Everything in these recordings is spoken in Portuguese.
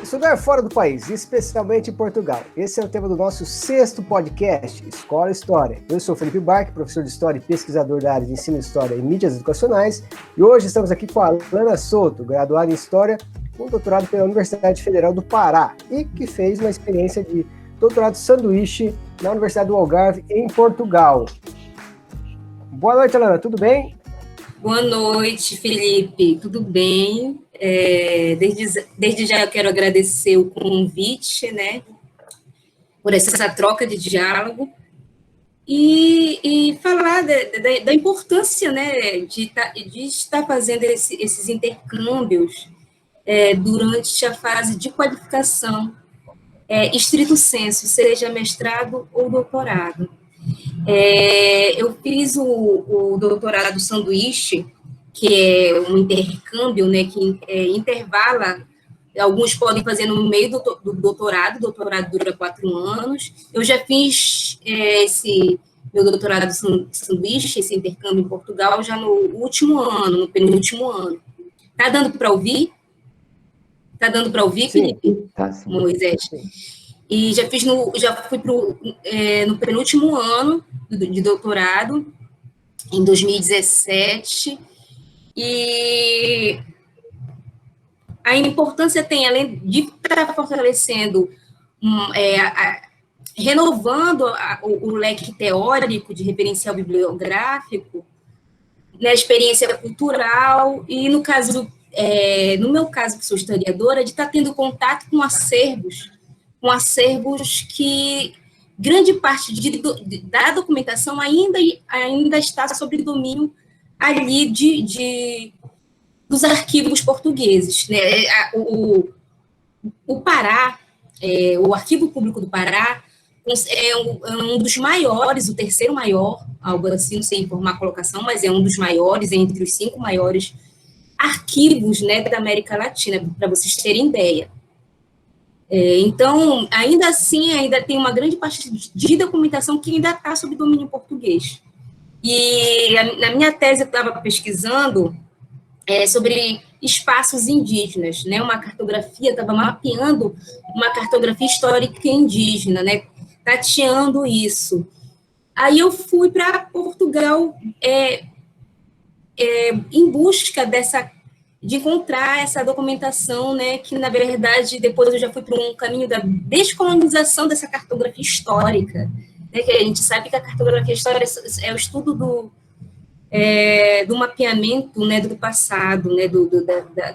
Estudar fora do país, especialmente em Portugal. Esse é o tema do nosso 6º podcast, Escola História. Eu sou Felipe Barque, professor de História e pesquisador da área de Ensino de História e Mídias Educacionais. E hoje estamos aqui com a Alana Souto, graduada em História, com doutorado pela Universidade Federal do Pará e que fez uma experiência de doutorado sanduíche na Universidade do Algarve, em Portugal. Boa noite, Alana, tudo bem? Boa noite, Felipe, tudo bem? Desde já eu quero agradecer o convite, né, por essa troca de diálogo e falar da importância, né, de estar fazendo esses intercâmbios durante a fase de qualificação, estrito sensu, seja mestrado ou doutorado. Eu fiz o doutorado sanduíche, que é um intercâmbio, né, que intervala, alguns podem fazer no meio do doutorado, o doutorado dura 4 anos. Eu já fiz esse meu doutorado sanduíche, esse intercâmbio em Portugal, já no último ano, no penúltimo ano. Tá dando para ouvir? Tá dando para ouvir, sim, Felipe? tá, sim. Moisés? Sim. E já fui no penúltimo ano de doutorado, em 2017, e a importância tem, além de estar fortalecendo, renovando o leque teórico de referencial bibliográfico, na experiência cultural, e no meu caso, que sou historiadora, de estar tendo contato com acervos que grande parte da documentação ainda está sob domínio ali dos arquivos portugueses, né? O Pará, o Arquivo Público do Pará, é um dos maiores, o terceiro maior, algo assim, não sei informar a colocação, mas é um dos maiores, entre os 5 maiores arquivos, né, da América Latina, para vocês terem ideia. Então, ainda assim, ainda tem uma grande parte de documentação que ainda está sob domínio português. E na minha tese eu estava pesquisando sobre espaços indígenas, né? Uma cartografia, estava mapeando uma cartografia histórica indígena, né? Tateando isso. Aí eu fui para Portugal em busca de encontrar essa documentação, né, que, na verdade, depois eu já fui para um caminho da descolonização dessa cartografia histórica, né, que a gente sabe que a cartografia histórica é o estudo do mapeamento, né, do passado, né,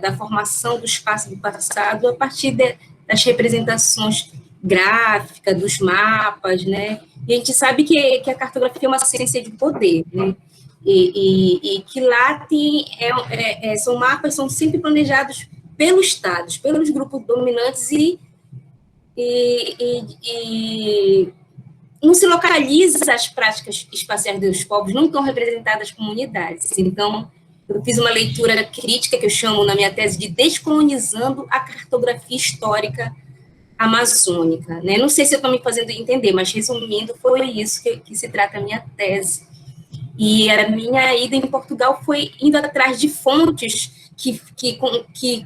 da formação do espaço do passado a partir das representações gráficas, dos mapas, né, e a gente sabe que a cartografia é uma ciência de poder, né, e que lá são mapas, são sempre planejados pelos estados, pelos grupos dominantes e não se localiza as práticas espaciais dos povos, não estão representadas as comunidades. Então, eu fiz uma leitura crítica, que eu chamo na minha tese de Descolonizando a Cartografia Histórica Amazônica, né? Não sei se eu estou me fazendo entender, mas resumindo, foi isso que se trata a minha tese. E a minha ida em Portugal foi indo atrás de fontes que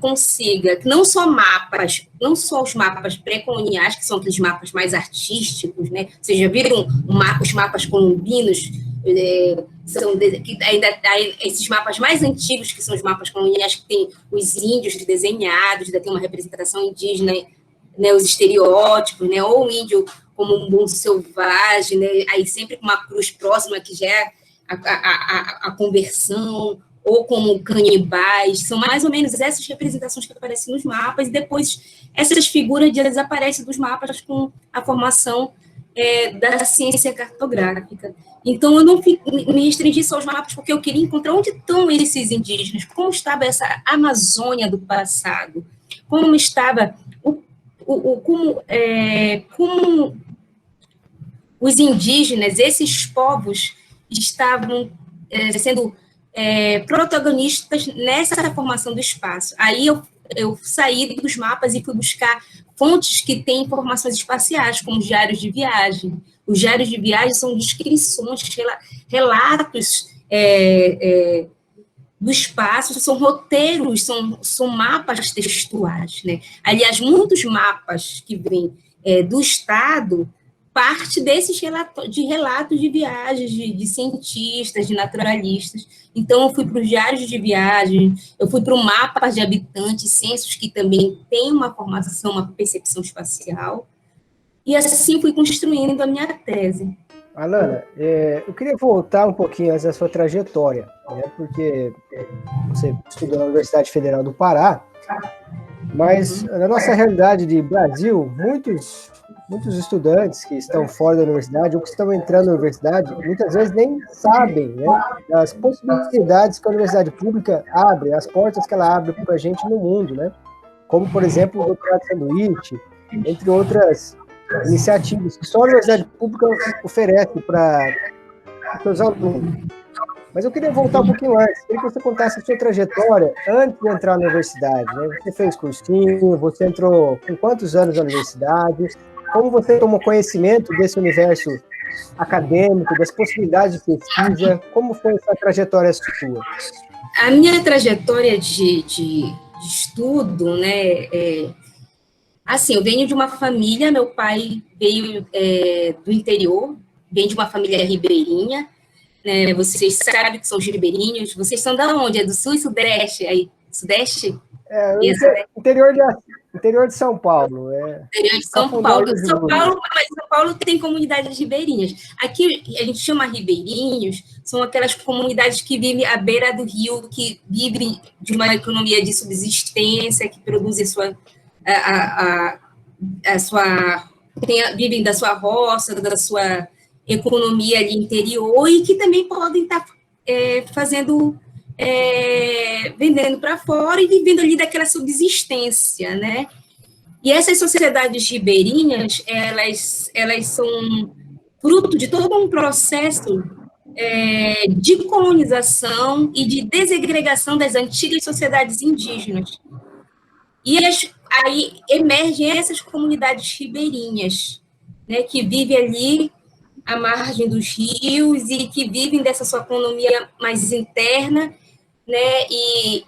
consiga, não só os mapas pré-coloniais, que são aqueles mapas mais artísticos, né? Vocês já viram os mapas colombinos, esses mapas mais antigos, que são os mapas coloniais, que tem os índios desenhados, ainda tem uma representação indígena, né, os estereótipos, né, ou o índio como um bom selvagem, né, aí sempre com uma cruz próxima, que já é a conversão, ou como canibais, são mais ou menos essas representações que aparecem nos mapas, e depois essas figuras desaparecem dos mapas com a formação da ciência cartográfica. Então, eu não me restringi só aos mapas, porque eu queria encontrar onde estão esses indígenas, como estava essa Amazônia do passado, como estava, como os indígenas, esses povos, estavam sendo protagonistas nessa formação do espaço. Aí eu saí dos mapas e fui buscar fontes que têm informações espaciais, como os diários de viagem. Os diários de viagem são descrições, relatos do espaço, são roteiros, são mapas textuais, né? Aliás, muitos mapas que vêm do Estado parte desses relatos de viagens de cientistas, de naturalistas. Então, eu fui para os diários de viagem, eu fui para o mapa de habitantes, censos, que também tem uma formação, uma percepção espacial, e assim fui construindo a minha tese. Alana, eu queria voltar um pouquinho antes da sua trajetória, né, porque você estudou na Universidade Federal do Pará, mas na nossa realidade de Brasil, muitos estudantes que estão fora da universidade ou que estão entrando na universidade, muitas vezes nem sabem, né, das possibilidades que a universidade pública abre, as portas que ela abre para a gente no mundo, né? Como, por exemplo, o doutorado sanduíche, entre outras iniciativas que só a universidade pública oferece para os seus alunos. Mas eu queria voltar um pouquinho antes, queria que você contasse a sua trajetória antes de entrar na universidade, né? Você fez cursinho, você entrou com quantos anos na universidade, como você tomou conhecimento desse universo acadêmico, das possibilidades de pesquisa, como foi essa trajetória sua? A minha trajetória de estudo, né, assim, eu venho de uma família, meu pai veio do interior, vem de uma família ribeirinha, né, vocês sabem que são os ribeirinhos, vocês são da onde? É do sul e sudeste? Aí, sudeste? Interior de São Paulo. Interior de São Paulo. Mas São Paulo tem comunidades ribeirinhas. Aqui a gente chama ribeirinhos, são aquelas comunidades que vivem à beira do rio, que vivem de uma economia de subsistência, que produzem vivem da sua roça, da sua economia ali interior, e que também podem estar vendendo para fora e vivendo ali daquela subsistência, né? E essas sociedades ribeirinhas, elas são fruto de todo um processo de colonização e de desegregação das antigas sociedades indígenas. E aí emergem essas comunidades ribeirinhas, né, que vivem ali à margem dos rios e que vivem dessa sua economia mais interna, né, e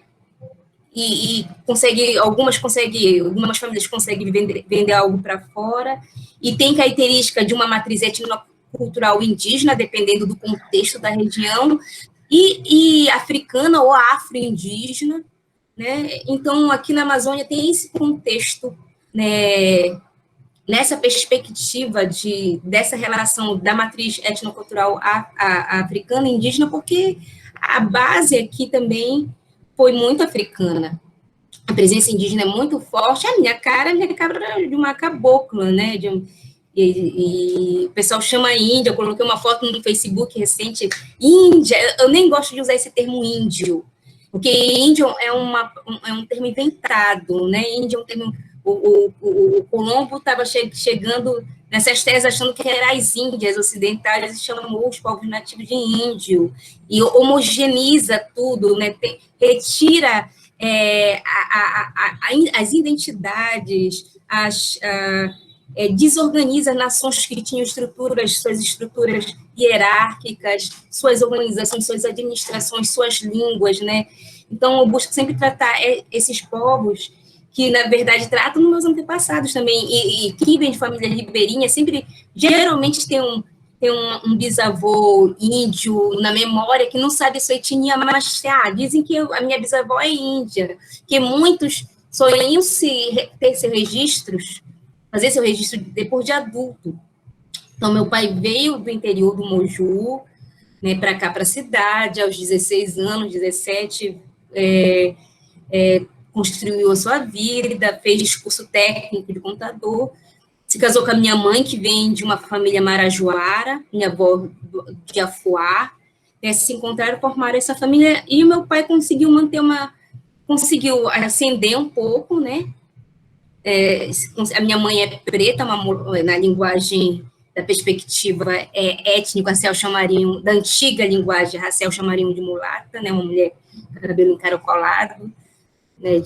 algumas famílias conseguem vender algo para fora, e tem característica de uma matriz etnocultural indígena, dependendo do contexto da região, e africana ou afro-indígena, né? Então, aqui na Amazônia tem esse contexto, né, nessa perspectiva dessa relação da matriz etnocultural africana e indígena, porque a base aqui também foi muito africana. A presença indígena é muito forte. A minha cara de uma cabocla, né? E o pessoal chama Índia. Eu coloquei uma foto no Facebook recente. Índia, eu nem gosto de usar esse termo índio, porque índio é um termo inventado, né? Índio é um termo. O Colombo estava chegando nessas terras achando que eram as Índias ocidentais, e chamou os povos nativos de índio, e homogeneiza tudo, né? Retira as identidades, desorganiza nações que tinham suas estruturas hierárquicas, suas organizações, suas administrações, suas línguas, né? Então, eu busco sempre tratar esses povos que, na verdade, tratam os meus antepassados também, e que vem de família ribeirinha, geralmente tem um bisavô índio na memória que não sabe sua etnia, mas dizem que a minha bisavó é índia, que muitos sonham ter seus registros, fazer seu registro depois de adulto. Então, meu pai veio do interior do Moju, né, para cá, para a cidade, aos 16 anos, 17, construiu a sua vida, fez curso técnico de contador, se casou com a minha mãe, que vem de uma família marajoara, minha avó de Afuá, né, se encontraram, formaram essa família, e o meu pai conseguiu conseguiu ascender um pouco, né? A minha mãe é preta, na linguagem da perspectiva étnico-racial chamariam, da antiga linguagem racial chamariam de mulata, né? Uma mulher com cabelo encaracolado, né?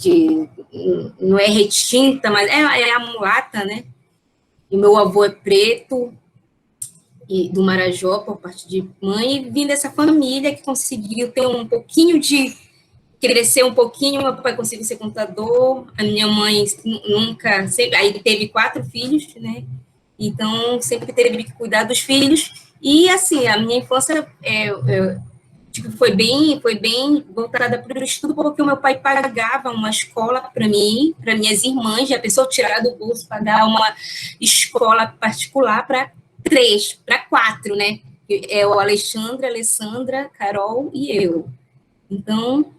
Não é retinta, mas é a mulata, né? E meu avô é preto, e do Marajó, por parte de mãe, e vim dessa família que conseguiu ter um pouquinho de cresceu um pouquinho, meu pai conseguiu ser contador, a minha mãe nunca, sempre, aí teve 4 filhos, né? Então, sempre teve que cuidar dos filhos. E, assim, a minha infância tipo, foi bem voltada para o estudo, porque o meu pai pagava uma escola para mim, para minhas irmãs, já pensou tirar do bolso, pagar uma escola particular para 4, né? É o Alexandre, a Alessandra, Carol e eu. Então,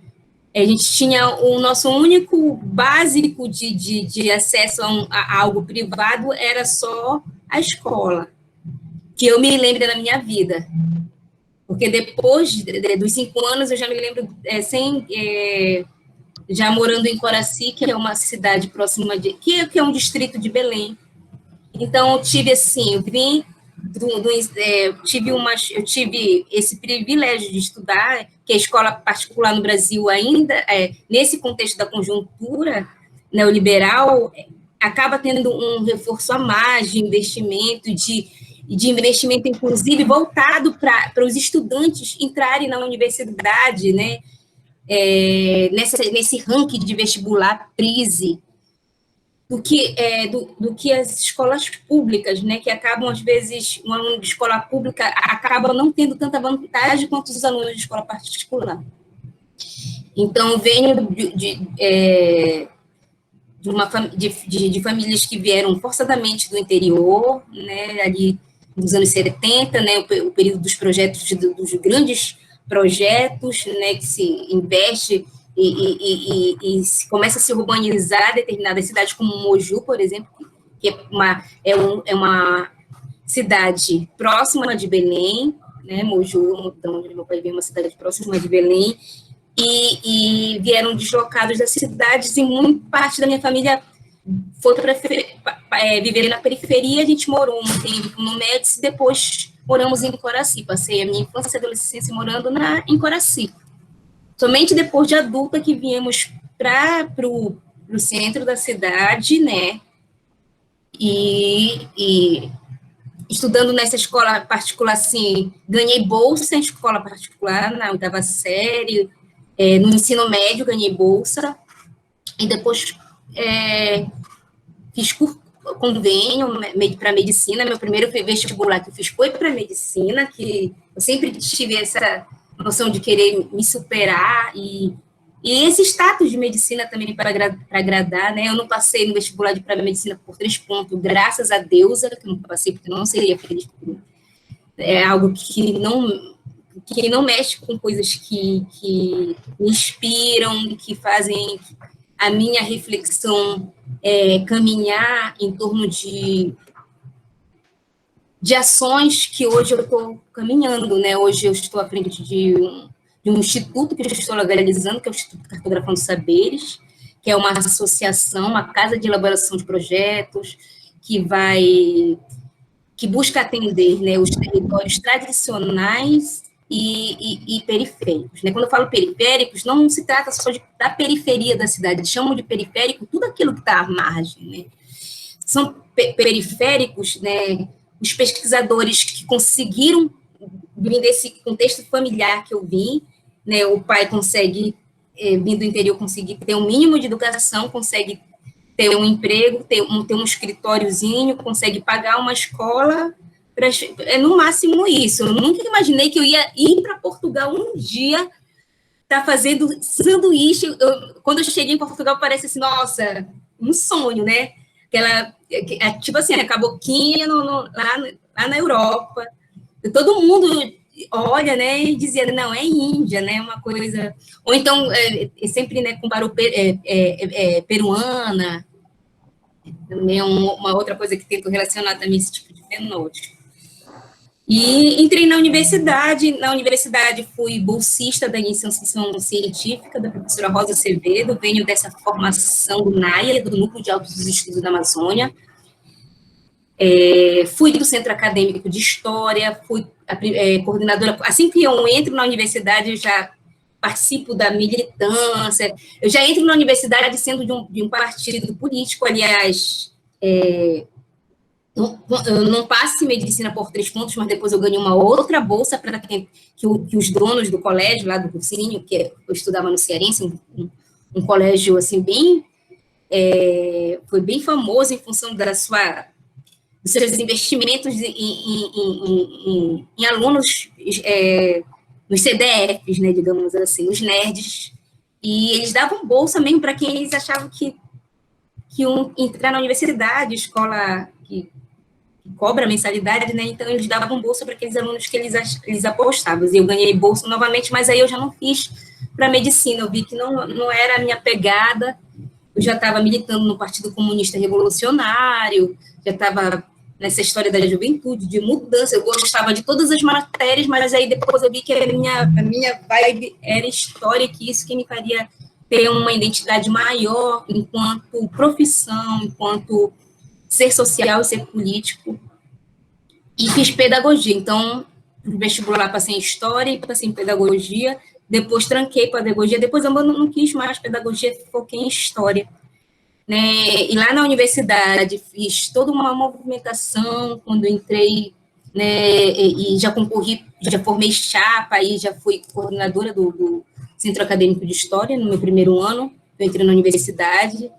a gente tinha o nosso único básico de acesso a algo privado era só a escola, que eu me lembro da minha vida. Porque depois dos 5 anos, eu já me lembro, já morando em Coraci, que é uma cidade próxima que é um distrito de Belém. Então, eu tive assim, eu tive esse privilégio de estudar, que a escola particular no Brasil ainda, nesse contexto da conjuntura neoliberal, acaba tendo um reforço a mais de investimento, de investimento, inclusive, voltado para os estudantes entrarem na universidade, né? Nesse ranking de vestibular PRISE, do que as escolas públicas, né, que acabam, às vezes, um aluno de escola pública acaba não tendo tanta vantagem quanto os alunos de escola particular. Então, venho de famílias que vieram forçadamente do interior, né, ali nos anos 70, né, o período dos projetos, dos grandes projetos, né, que se investe e se começa a se urbanizar determinadas cidades, como Moju, por exemplo, que é uma cidade próxima de Belém, né, Moju, onde meu pai veio, uma cidade próxima de Belém, e vieram deslocados das cidades, e muito parte da minha família foi para viver na periferia. A gente morou um tempo no Médici, depois moramos em Coraci, passei a minha infância e adolescência morando em Coraci. Somente depois de adulta que viemos para o centro da cidade, né, e estudando nessa escola particular, assim, ganhei bolsa em escola particular, na 8ª série, no ensino médio ganhei bolsa, e depois fiz convênio para medicina. Meu primeiro vestibular que eu fiz foi para medicina, que eu sempre tive essa noção de querer me superar, e esse status de medicina também para agradar, né? Eu não passei no vestibular de medicina por 3 pontos, graças a Deus, que eu não passei, porque eu não seria feliz. É algo que não mexe com coisas que me inspiram, que fazem a minha reflexão caminhar em torno de ações que hoje eu estou caminhando, né? Hoje eu estou à frente de um instituto que eu estou legalizando, que é o Instituto Cartografando Saberes, que é uma associação, uma casa de elaboração de projetos, que busca atender, né, os territórios tradicionais e periféricos, né? Quando eu falo periféricos, não se trata só da periferia da cidade, chamam de periférico tudo aquilo que está à margem, né? São periféricos, né, os pesquisadores que conseguiram vir desse contexto familiar que eu vim, né? O pai consegue, vindo do interior, conseguir ter um mínimo de educação, consegue ter um emprego, ter um escritóriozinho, consegue pagar uma escola, no máximo isso. Eu nunca imaginei que eu ia ir para Portugal um dia, tá fazendo sanduíche. Quando eu cheguei em Portugal, parece assim, nossa, um sonho, né? Tipo assim, a caboquinha lá na Europa. Todo mundo olha, né, e dizia, não, é Índia, né, uma coisa... Ou então, sempre, né, comparou peruana, também uma outra coisa que tento relacionar também esse tipo de fenótipo. E entrei na universidade. Na universidade fui bolsista da iniciação científica da professora Rosa Acevedo, venho dessa formação do NAIA, do Núcleo de Altos Estudos da Amazônia. Fui do Centro Acadêmico de História, fui coordenadora. Assim que eu entro na universidade, eu já participo da militância, eu já entro na universidade sendo de um partido político, aliás, eu não passe medicina por 3 pontos, mas depois eu ganhei uma outra bolsa para que os donos do colégio, lá do cursinho, que eu estudava no Cearense, um colégio, assim, foi bem famoso em função dos seus investimentos em alunos, nos CDFs, né, digamos assim, os nerds, e eles davam bolsa mesmo para quem eles achavam que iam entrar na universidade, escola que cobra mensalidade, né? Então eles davam bolsa para aqueles alunos que eles apostavam. E eu ganhei bolsa novamente, mas aí eu já não fiz para medicina. Eu vi que não era a minha pegada. Eu já estava militando no Partido Comunista Revolucionário, já estava nessa história da juventude, de mudança. Eu gostava de todas as matérias, mas aí depois eu vi que a minha vibe era história, que isso que me faria ter uma identidade maior enquanto profissão, enquanto ser social e ser político. E fiz pedagogia. Então, no vestibular passei em história e passei em pedagogia. Depois tranquei pedagogia. Depois eu não quis mais pedagogia, foquei em história. Né? E lá na universidade fiz toda uma movimentação quando eu entrei, né? E já concorri, já formei chapa e já fui coordenadora do Centro Acadêmico de História no meu primeiro ano. Eu entrei na universidade.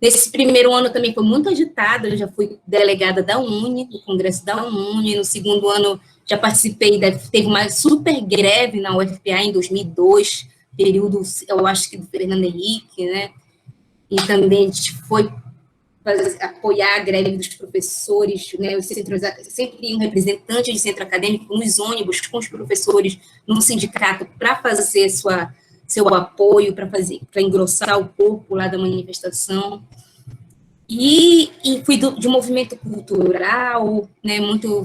Nesse primeiro ano também foi muito agitado, eu já fui delegada da UNE, do Congresso da UNE. No segundo ano já participei, teve uma super greve na UFPA em 2002, período, eu acho que do Fernando Henrique, né? E também a gente foi apoiar a greve dos professores, né? Sempre um representante de centro acadêmico nos ônibus com os professores no sindicato para fazer seu apoio, para engrossar o corpo lá da manifestação. E fui de movimento cultural, né?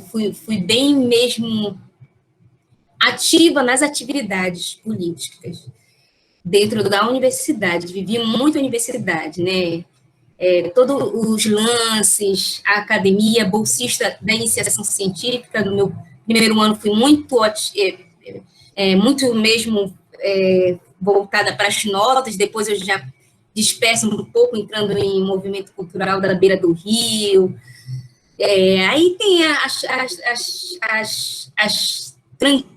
Fui bem mesmo ativa nas atividades políticas dentro da universidade. Vivi muito a universidade, né? Todos os lances, a academia, bolsista da iniciação científica. No meu primeiro ano fui muito mesmo voltada para as notas. Depois eu já disperso um pouco, entrando em movimento cultural da beira do Rio. Aí tem as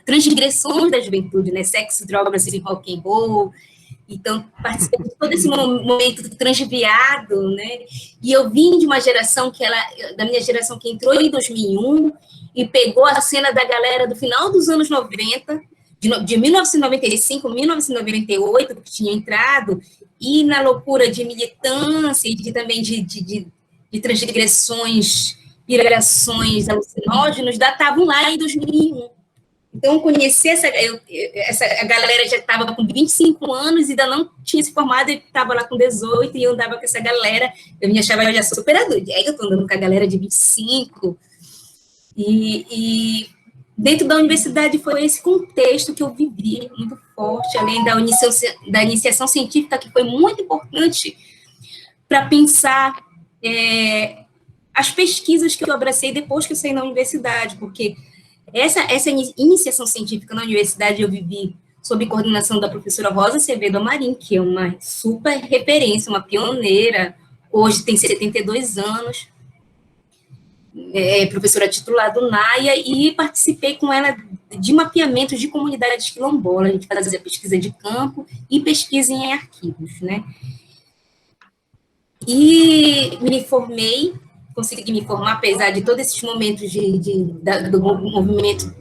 transgressões da juventude, né? Sexo, drogas e rock and roll. Então, participei de todo esse momento transviado, né? E eu vim de uma geração da minha geração que entrou em 2001 e pegou a cena da galera do final dos anos 90, de 1995, 1998, que tinha entrado, e na loucura de militância e também de transgressões, pirações alucinógenos, datavam lá em 2001. Então, eu conheci a galera já estava com 25 anos, ainda não tinha se formado, e estava lá com 18, e eu andava com essa galera, eu me achava já super adulta, aí eu estou andando com a galera de 25, e dentro da universidade foi esse contexto que eu vivi, muito forte, além da iniciação científica, que foi muito importante para pensar as pesquisas que eu abracei depois que eu saí da universidade, porque essa iniciação científica na universidade eu vivi sob coordenação da professora Rosa Acevedo Amarim, que é uma super referência, uma pioneira, hoje tem 72 anos, professora titular do NAIA, e participei com ela de mapeamento de comunidades quilombolas. A gente fazia pesquisa de campo e pesquisa em arquivos, né? E me formei, consegui me formar, apesar de todos esses momentos do movimento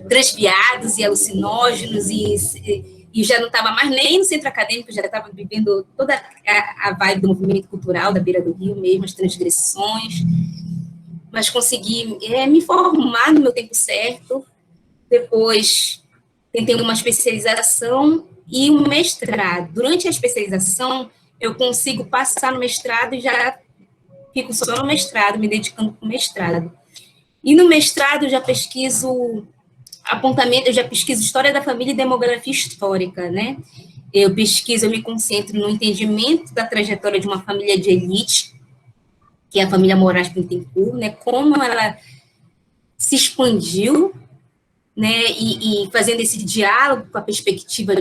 transviados e alucinógenos, e já não estava mais nem no centro acadêmico, já estava vivendo toda a vibe do movimento cultural da beira do Rio mesmo, as transgressões, mas consegui me formar no meu tempo certo. Depois tentei uma especialização e um mestrado. Durante a especialização, eu consigo passar no mestrado e já fico só no mestrado, me dedicando para o mestrado. E no mestrado eu já pesquiso apontamento, eu já pesquiso história da família e demografia histórica, né? Eu me concentro no entendimento da trajetória de uma família de elite, que é a família Moraes Bittencourt, né? Como ela se expandiu, né? E fazendo esse diálogo com a perspectiva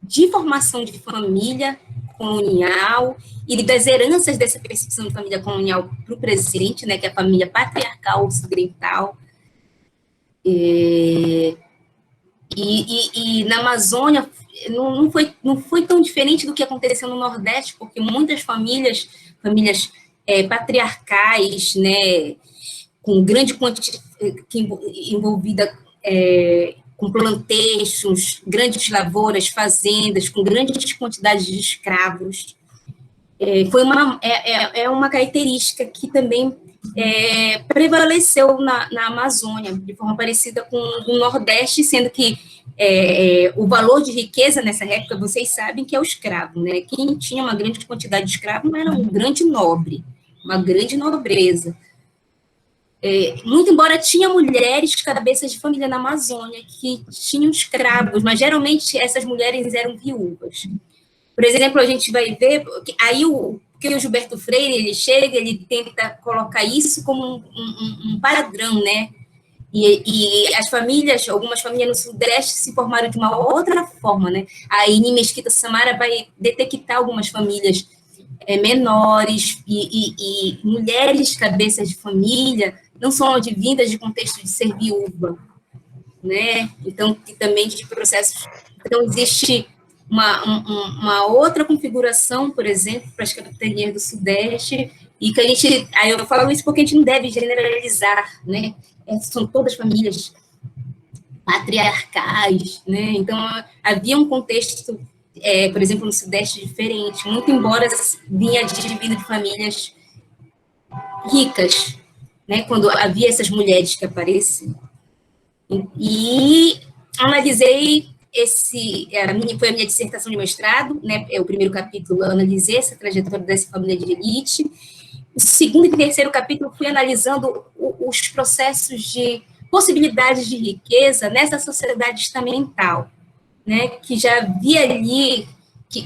de formação de família, colonial e das heranças dessa percepção de família colonial para o presente, né, que é a família patriarcal ocidental. E na Amazônia não foi tão diferente do que aconteceu no Nordeste, porque muitas famílias patriarcais, né, com grande quantidade envolvida com plantations, grandes lavouras, fazendas, com grandes quantidades de escravos. Foi uma característica que também prevaleceu na Amazônia, de forma parecida com o Nordeste, sendo que o valor de riqueza nessa época, vocês sabem que é o escravo, né? Quem tinha uma grande quantidade de escravo era um grande nobre, uma grande nobreza. Muito embora tinha mulheres cabeças de família na Amazônia que tinham escravos, mas geralmente essas mulheres eram viúvas. Por exemplo, a gente vai ver, aí porque o Gilberto Freire, ele chega, ele tenta colocar isso como um padrão, né? E as famílias, algumas famílias no Sudeste se formaram de uma outra forma, né? A Ine Mesquita Samara vai detectar algumas famílias menores e mulheres cabeças de família não são advindas de contexto de ser viúva, né? Então, também de processos. Então, existe uma outra configuração, por exemplo, para as capitanias do Sudeste, e que aí eu falo isso porque a gente não deve generalizar, né? São todas famílias patriarcais, né? Então, havia um contexto, por exemplo, no Sudeste diferente, muito embora vinha dividido de famílias ricas, né? Quando havia essas mulheres que apareciam. E analisei foi a minha dissertação de mestrado, né? O primeiro capítulo eu analisei essa trajetória dessa família de elite. O segundo e terceiro capítulo fui analisando os processos de possibilidades de riqueza nessa sociedade estamental, né? Que já havia ali que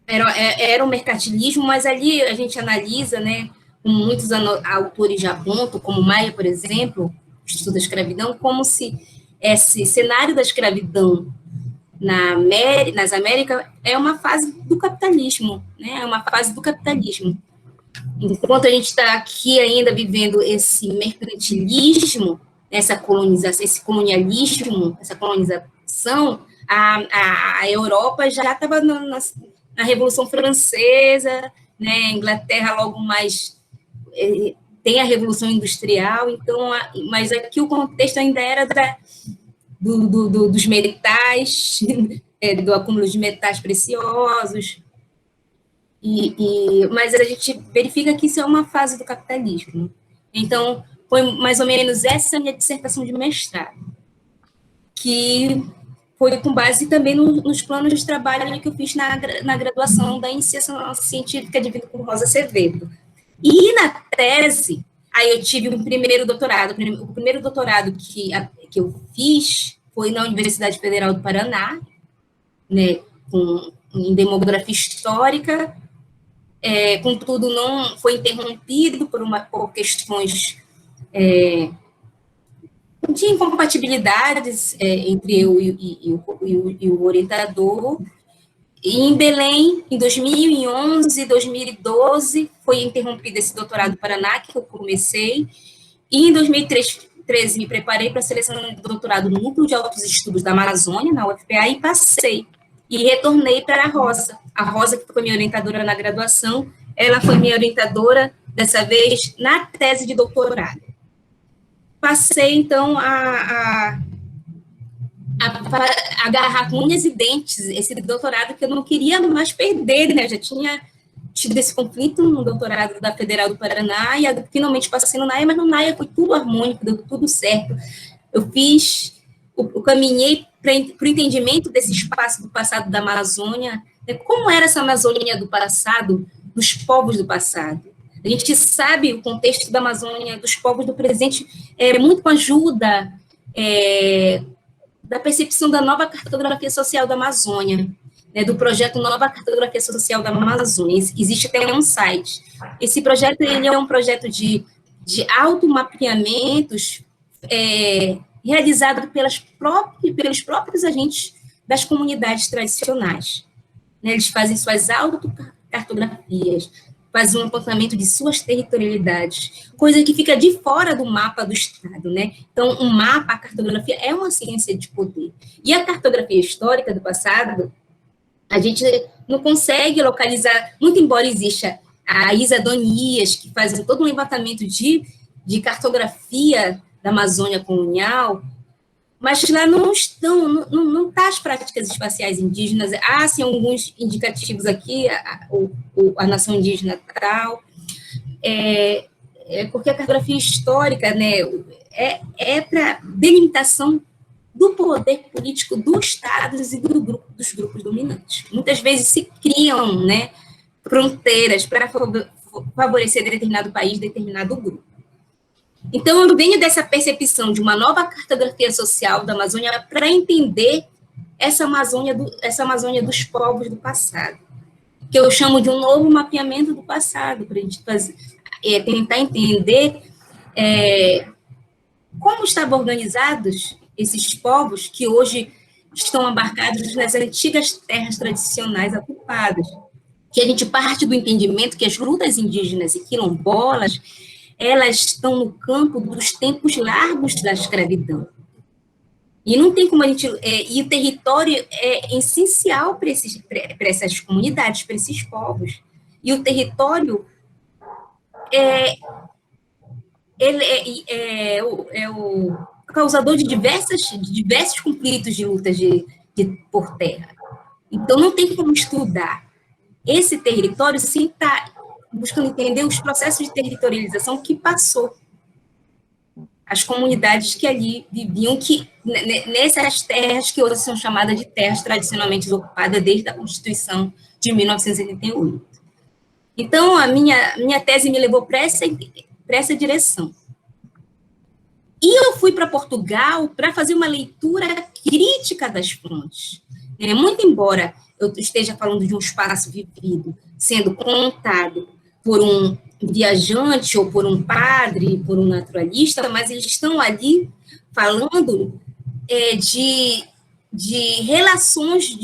era um mercantilismo, mas ali a gente analisa, né? Como muitos autores já apontam, como Maia, por exemplo, estuda a escravidão, como se esse cenário da escravidão nas Américas é uma fase do capitalismo, né? É uma fase do capitalismo. Enquanto a gente está aqui ainda vivendo esse mercantilismo, essa colonização, esse colonialismo, essa colonização, a Europa já estava na Revolução Francesa, né? A Inglaterra logo mais tem a Revolução Industrial, então, mas aqui o contexto ainda era dos metais, do acúmulo de metais preciosos, mas a gente verifica que isso é uma fase do capitalismo. Então, foi mais ou menos essa minha dissertação de mestrado, que foi com base também nos planos de trabalho que eu fiz na graduação da iniciação científica de Vida com Rosa Azevedo. E na tese, aí eu tive um primeiro doutorado. O primeiro doutorado que eu fiz foi na Universidade Federal do Paraná, né, em demografia histórica. Contudo, não foi interrompido por questões de incompatibilidades entre eu e o orientador. E em Belém, em 2011 e 2012, foi interrompido esse doutorado do Paraná, que eu comecei, e em 2013 me preparei para a seleção de doutorado no Núcleo de Altos Estudos da Amazônia, na UFPA, e passei. E retornei para a Rosa. A Rosa, que foi minha orientadora na graduação, ela foi minha orientadora, dessa vez, na tese de doutorado. Passei, então, a agarrar com unhas e dentes esse doutorado que eu não queria mais perder, né? Eu já tinha tido esse conflito no doutorado da Federal do Paraná e finalmente passei no NAIA, mas no NAIA foi tudo harmônico, deu tudo certo. Eu caminhei para o entendimento desse espaço do passado da Amazônia, né? Como era essa Amazônia do passado, dos povos do passado. A gente sabe o contexto da Amazônia, dos povos do presente, muito com a ajuda da percepção da nova cartografia social da Amazônia, né, do projeto Nova Cartografia Social da Amazônia. Existe até um site. Esse projeto ele é um projeto de automapeamentos realizado pelos próprios agentes das comunidades tradicionais. Né? Eles fazem suas autocartografias, fazem um apontamento de suas territorialidades, coisa que fica de fora do mapa do Estado. Né? Então, um mapa, a cartografia, é uma ciência de poder. E a cartografia histórica do passado, a gente não consegue localizar, muito embora exista a Isa Donias, que faz todo um levantamento de cartografia da Amazônia colonial, mas lá não tá as práticas espaciais indígenas. Há, sim, alguns indicativos aqui, a nação indígena tal, porque a cartografia histórica, né, é para delimitação do poder político dos estados e dos grupos dominantes. Muitas vezes se criam, né, fronteiras para favorecer determinado país, determinado grupo. Então, eu venho dessa percepção de uma nova cartografia social da Amazônia para entender essa Amazônia dos povos do passado, que eu chamo de um novo mapeamento do passado, para a gente tentar entender como estavam organizados esses povos que hoje estão embarcados nas antigas terras tradicionais ocupadas, que a gente parte do entendimento que as lutas indígenas e quilombolas elas estão no campo dos tempos largos da escravidão. E não tem como a gente... e o território é essencial para essas comunidades, para esses povos. E o território é o causador de diversos conflitos de lutas por terra. Então, não tem como estudar esse território sem estar buscando entender os processos de territorialização que passou. As comunidades que ali viviam, nessas terras que hoje são chamadas de terras tradicionalmente ocupadas desde a Constituição de 1988. Então, a minha tese me levou para essa direção. E eu fui para Portugal para fazer uma leitura crítica das fontes. Muito embora eu esteja falando de um espaço vivido, sendo contado por um viajante, ou por um padre, por um naturalista, mas eles estão ali falando de relações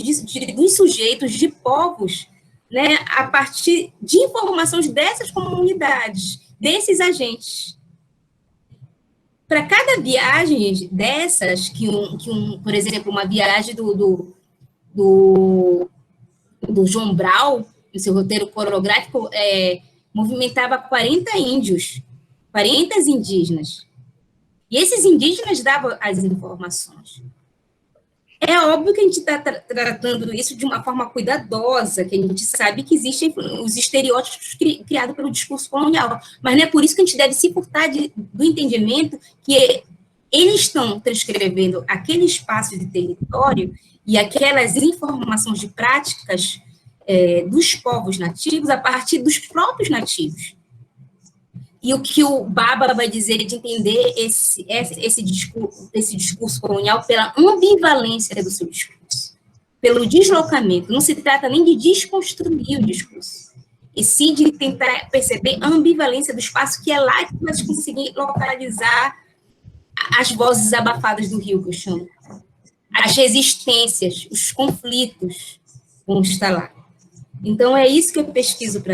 dos sujeitos, de povos, né, a partir de informações dessas comunidades, desses agentes. Para cada viagem dessas, por exemplo, uma viagem do João Brau, no seu roteiro coreográfico, movimentava 40 índios, 40 indígenas. E esses indígenas davam as informações. É óbvio que a gente está tratando isso de uma forma cuidadosa, que a gente sabe que existem os estereótipos criados pelo discurso colonial, mas não é por isso que a gente deve se furtar do entendimento que eles estão transcrevendo aquele espaço de território e aquelas informações de práticas dos povos nativos a partir dos próprios nativos. E o que o Baba vai dizer é de entender esse discurso colonial pela ambivalência do seu discurso, pelo deslocamento. Não se trata nem de desconstruir o discurso, e sim de tentar perceber a ambivalência do espaço, que é lá que nós conseguimos localizar as vozes abafadas do rio, que eu chamo. As resistências, os conflitos vão estar lá. Então, é isso que eu pesquiso que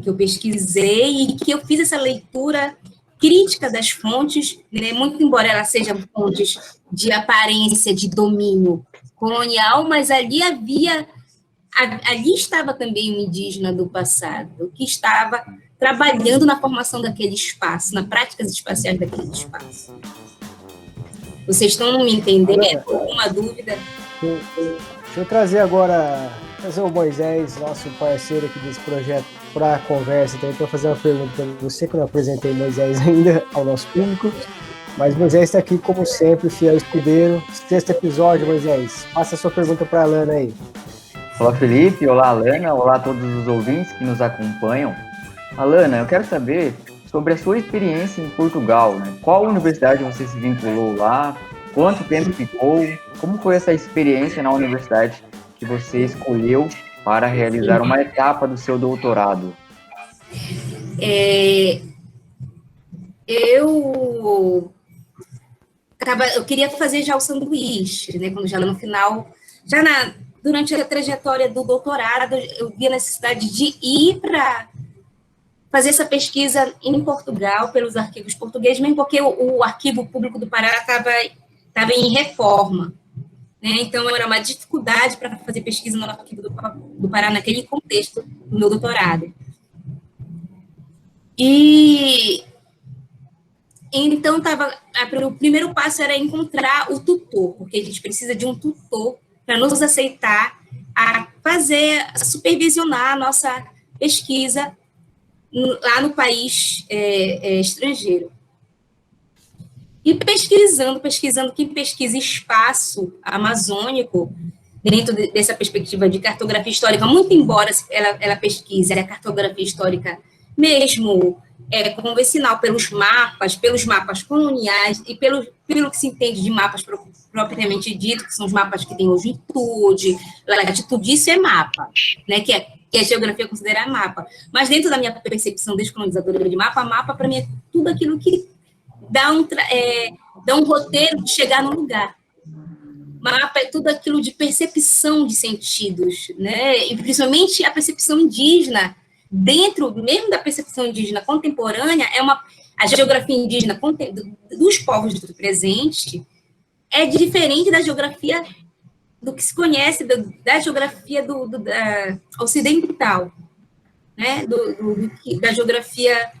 eu pesquisei e que eu fiz essa leitura crítica das fontes, né, muito embora elas sejam fontes de aparência de domínio colonial, mas ali estava também um indígena do passado, que estava trabalhando na formação daquele espaço, nas práticas espaciais daquele espaço. Vocês estão me entendendo? Alguma dúvida? Deixa eu trazer agora o Moisés, nosso parceiro aqui desse projeto, para a conversa também, para fazer uma pergunta para você, que eu não apresentei Moisés ainda ao nosso público, mas Moisés está aqui, como sempre, fiel escudeiro. 6º episódio, Moisés. Faça a sua pergunta para a Alana aí. Olá, Felipe. Olá, Alana. Olá a todos os ouvintes que nos acompanham. Alana, eu quero saber sobre a sua experiência em Portugal, né? Qual universidade você se vinculou lá? Quanto tempo ficou? Como foi essa experiência na universidade que você escolheu para realizar uma etapa do seu doutorado? Eu queria fazer já o sanduíche, né? Quando já no final durante a trajetória do doutorado, eu vi a necessidade de ir para fazer essa pesquisa em Portugal, pelos arquivos portugueses, mesmo porque o Arquivo Público do Pará estava em reforma, né? Então, era uma dificuldade para fazer pesquisa no Arquivo do Pará naquele contexto do meu doutorado. E então, o primeiro passo era encontrar o tutor, porque a gente precisa de um tutor para nos aceitar a supervisionar a nossa pesquisa lá no país estrangeiro. E pesquisando, quem pesquisa espaço amazônico, dentro dessa perspectiva de cartografia histórica, muito embora ela pesquise a cartografia histórica mesmo convencional, pelos mapas coloniais e pelo que se entende de mapas propriamente dito, que são os mapas que têm longitude, latitude, isso é mapa, né, que a geografia considera mapa. Mas dentro da minha percepção descolonizadora de mapa para mim é tudo aquilo que dá um roteiro de chegar num lugar. Mapa é tudo aquilo de percepção de sentidos, né, e principalmente a percepção indígena. Dentro mesmo da percepção indígena contemporânea, a geografia indígena dos povos do presente é diferente da geografia do que se conhece, da geografia da ocidental, né? Da geografia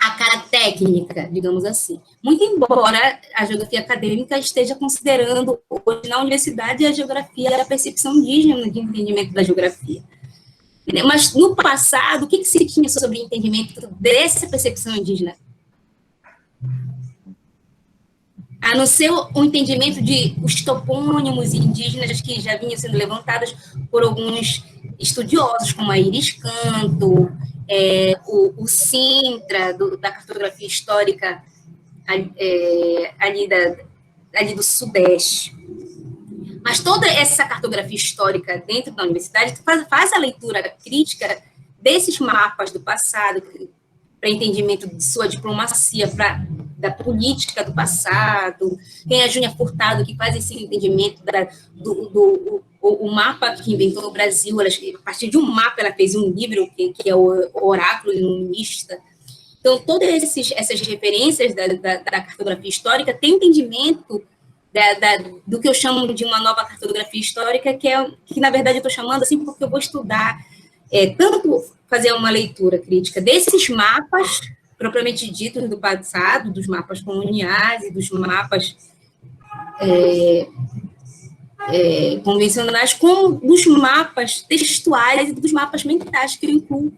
a cara técnica, digamos assim. Muito embora a geografia acadêmica esteja considerando hoje na universidade a geografia da percepção indígena de entendimento da geografia. Mas, no passado, o que se tinha sobre o entendimento dessa percepção indígena? A não ser o entendimento de os topônimos indígenas que já vinham sendo levantados por alguns estudiosos, como a Iris Canto, o Sintra, da cartografia histórica ali do Sudeste. Mas toda essa cartografia histórica dentro da universidade faz a leitura crítica desses mapas do passado, para entendimento de sua diplomacia, da política do passado. Tem a Júnia Furtado, que faz esse entendimento o mapa que inventou o Brasil. A partir de um mapa, ela fez um livro, que é o Oráculo Iluminista. Então, todas essas referências da cartografia histórica têm entendimento do que eu chamo de uma nova cartografia histórica, que na verdade eu estou chamando assim porque eu vou estudar, tanto fazer uma leitura crítica desses mapas, propriamente ditos do passado, dos mapas coloniais e dos mapas convencionais, como dos mapas textuais e dos mapas mentais, que eu incluo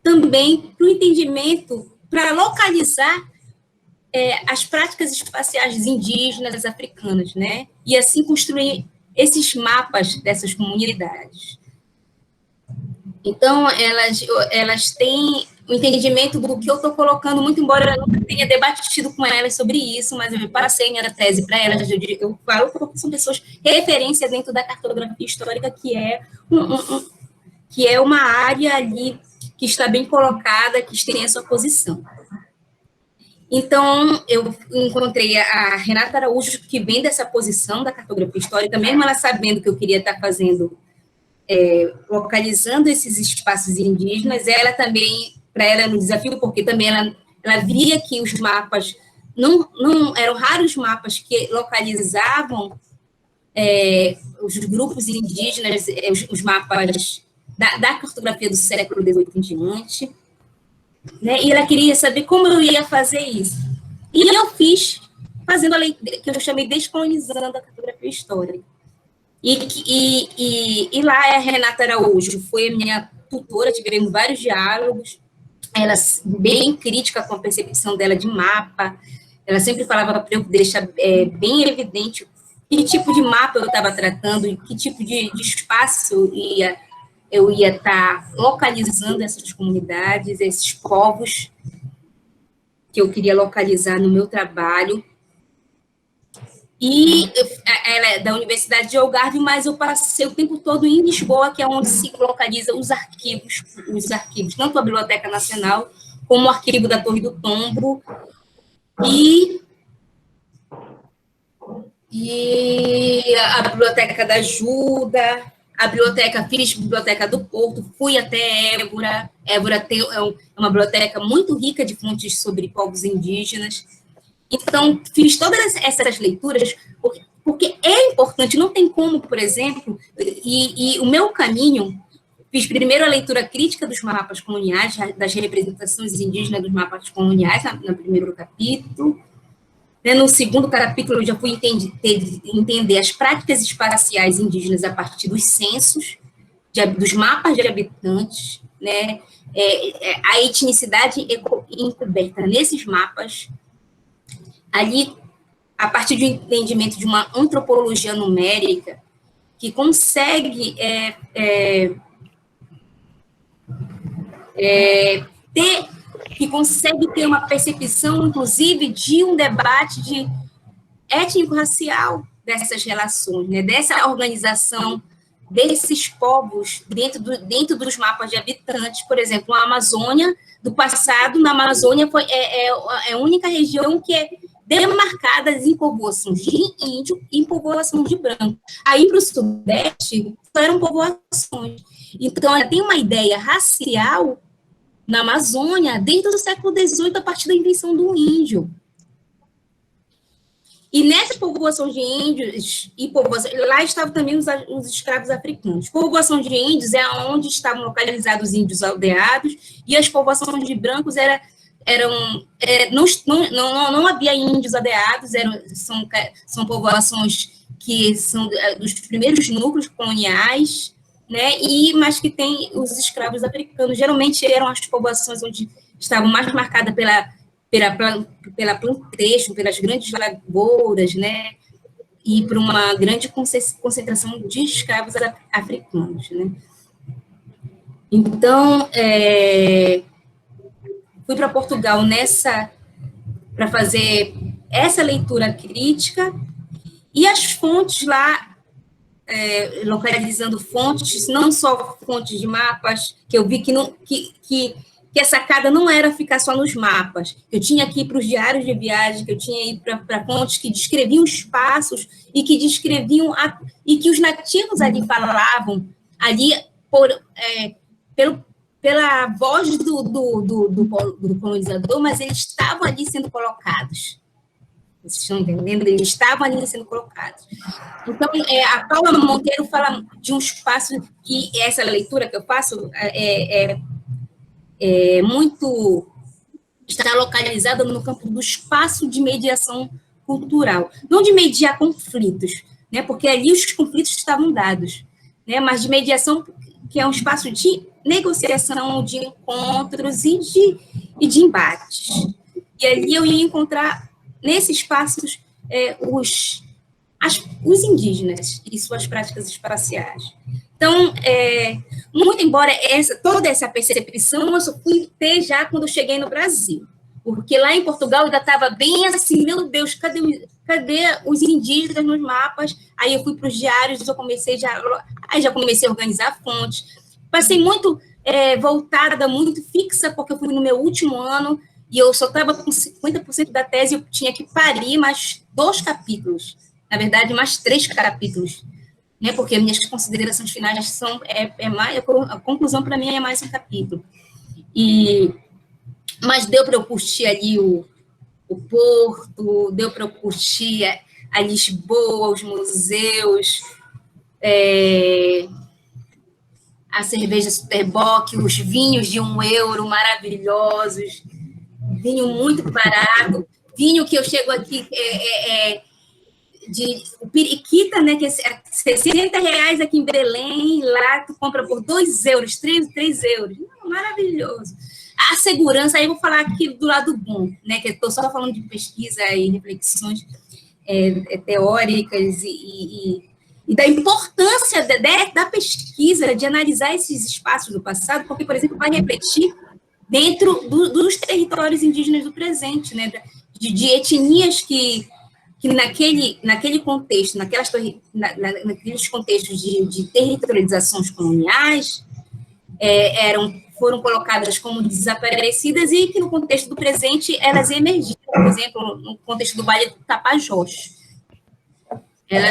também para o entendimento, para localizar as práticas espaciais indígenas africanas, né? E assim construir esses mapas dessas comunidades. Então, elas têm o entendimento do que eu estou colocando, muito embora eu nunca tenha debatido com elas sobre isso, mas eu passei minha tese para elas, eu falo que são pessoas referência dentro da cartografia histórica, que é uma área ali que está bem colocada, que tem a sua posição. Então, eu encontrei a Renata Araújo, que vem dessa posição da cartografia histórica, mesmo ela sabendo que eu queria estar fazendo, localizando esses espaços indígenas. Ela também, para ela era um desafio, porque também ela via que os mapas, não eram raros mapas que localizavam os grupos indígenas, os mapas da cartografia do século XVIII em diante, né? E ela queria saber como eu ia fazer isso. E eu fiz, fazendo a leitura, que eu chamei Descolonizando a Cartografia Histórica. E lá a Renata Araújo foi a minha tutora, tivemos vários diálogos, ela bem crítica com a percepção dela de mapa, ela sempre falava para eu deixar bem evidente que tipo de mapa eu estava tratando, que tipo de espaço eu ia estar localizando essas comunidades, esses povos que eu queria localizar no meu trabalho. E ela é da Universidade de Algarve, mas eu passei o tempo todo em Lisboa, que é onde se localiza os arquivos, tanto a Biblioteca Nacional, como o arquivo da Torre do Tombo. E e a Biblioteca da Ajuda, fiz Biblioteca do Porto, fui até Évora. Évora é uma biblioteca muito rica de fontes sobre povos indígenas. Então, fiz todas essas leituras, porque é importante, não tem como, por exemplo, e o meu caminho, fiz primeiro a leitura crítica dos mapas coloniais, das representações indígenas dos mapas coloniais, no primeiro capítulo. No segundo capítulo, eu já fui entender as práticas espaciais indígenas a partir dos censos, dos mapas de habitantes, né? A etnicidade encoberta nesses mapas. Ali, a partir do entendimento de uma antropologia numérica que consegue ter uma percepção, inclusive, de um debate de étnico-racial dessas relações, né? Dessa organização desses povos dentro dos mapas de habitantes. Por exemplo, a Amazônia, do passado, na Amazônia é a única região que é demarcada em povoações de índio e em povoações de branco. Aí, para o Sudeste, eram povoações. Então, ela tem uma ideia racial na Amazônia desde o século XVIII, a partir da invenção do índio. E nessas povoações de índios, lá estavam também os escravos africanos. Povoação de índios é onde estavam localizados os índios aldeados, e as povoações de brancos não havia índios aldeados, são povoações que são dos primeiros núcleos coloniais, né, mas que tem os escravos africanos. Geralmente eram as povoações onde estavam mais marcadas pela plantation, pelas grandes lavouras, né, e por uma grande concentração de escravos africanos, né. Então, fui para Portugal para fazer essa leitura crítica, e as fontes lá, localizando fontes, não só fontes de mapas, que eu vi que a sacada não era ficar só nos mapas. Eu tinha que ir para os diários de viagem, que eu tinha que ir para fontes que descreviam espaços e que descreviam e que os nativos ali falavam ali pela voz do colonizador, mas eles estavam ali sendo colocados. Vocês estão entendendo? Eles estavam ali sendo colocados. Então, a Paula Monteiro fala de um espaço que essa leitura que eu faço está localizada no campo do espaço de mediação cultural. Não de mediar conflitos, né, porque ali os conflitos estavam dados, né, mas de mediação, que é um espaço de negociação, de encontros e de embates. E ali eu ia encontrar, nesses espaços, os indígenas e suas práticas espaciais. Então, muito embora toda essa percepção, eu só fui ter já quando eu cheguei no Brasil. Porque lá em Portugal ainda estava bem assim, meu Deus, cadê os indígenas nos mapas? Aí eu fui para os diários, já comecei a organizar fontes. Passei muito voltada, muito fixa, porque eu fui no meu último ano, e eu só estava com 50% da tese, eu tinha que parir mais 2 capítulos. Na verdade, mais 3 capítulos. Né, porque minhas considerações finais são mais, a conclusão para mim é mais um capítulo. Mas deu para eu curtir ali o Porto, deu para eu curtir a Lisboa, os museus, a cerveja Superboc, os vinhos de €1 maravilhosos, vinho muito barato, vinho que eu chego aqui o periquita, né, que é R$60 aqui em Belém, lá tu compra por €2, 3 euros. Maravilhoso. A segurança, aí eu vou falar aqui do lado bom, né, que eu estou só falando de pesquisa e reflexões teóricas e da importância da pesquisa, de analisar esses espaços do passado, porque, por exemplo, vai refletir dentro dos territórios indígenas do presente, né, de etnias que naquele contexto, naqueles contextos de territorializações coloniais, foram colocadas como desaparecidas e que, no contexto do presente, elas emergiram, por exemplo, no contexto do Vale do Tapajós.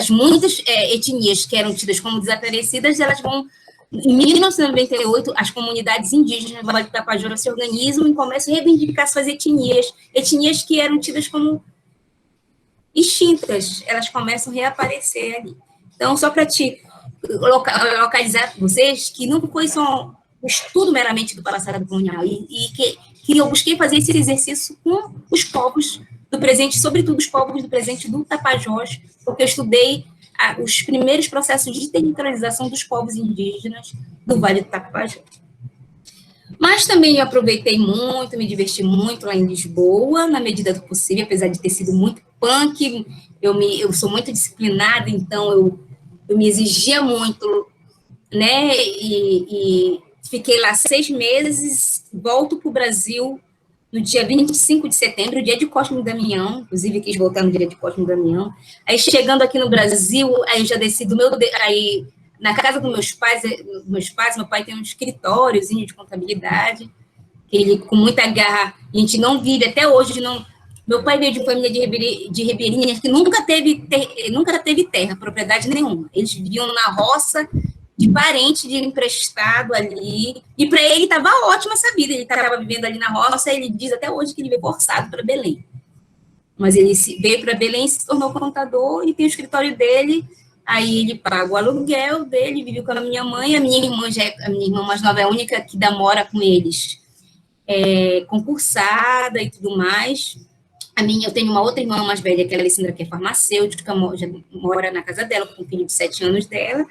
Muitas etnias que eram tidas como desaparecidas, elas vão, em 1998, as comunidades indígenas do Vale do Tapajós se organizam e começam a reivindicar suas etnias que eram tidas como extintas, elas começam a reaparecer ali. Então, só para te localizar vocês, que não foi só um estudo meramente do passado colonial, e que eu busquei fazer esse exercício com os povos do presente, sobretudo os povos do presente do Tapajós, porque eu estudei os primeiros processos de territorialização dos povos indígenas do Vale do Tapajós. Mas também eu aproveitei muito, me diverti muito lá em Lisboa, na medida do possível, apesar de ter sido muito punk, eu sou muito disciplinada, então eu me exigia muito, né, e fiquei lá 6 meses, volto para o Brasil no dia 25 de setembro, dia de Cosme Damião, inclusive quis voltar no dia de Cosme Damião. Aí, chegando aqui no Brasil, aí já desci aí na casa dos meus pais, meu pai tem um escritóriozinho de contabilidade, que ele, com muita garra, a gente não vive até hoje, meu pai veio de família de ribeirinhas que nunca teve terra, propriedade nenhuma. Eles viviam na roça, de parente de emprestado ali, e para ele estava ótima essa vida, ele estava vivendo ali na roça, ele diz até hoje que ele veio forçado para Belém. Mas ele veio para Belém, se tornou contador e tem o escritório dele, aí ele paga o aluguel dele, vive com a minha mãe, a minha irmã mais nova é a única que mora com eles, concursada e tudo mais. Eu tenho uma outra irmã mais velha, que é a Alessandra, que é farmacêutica, já mora na casa dela, com um filho de 7 anos dela.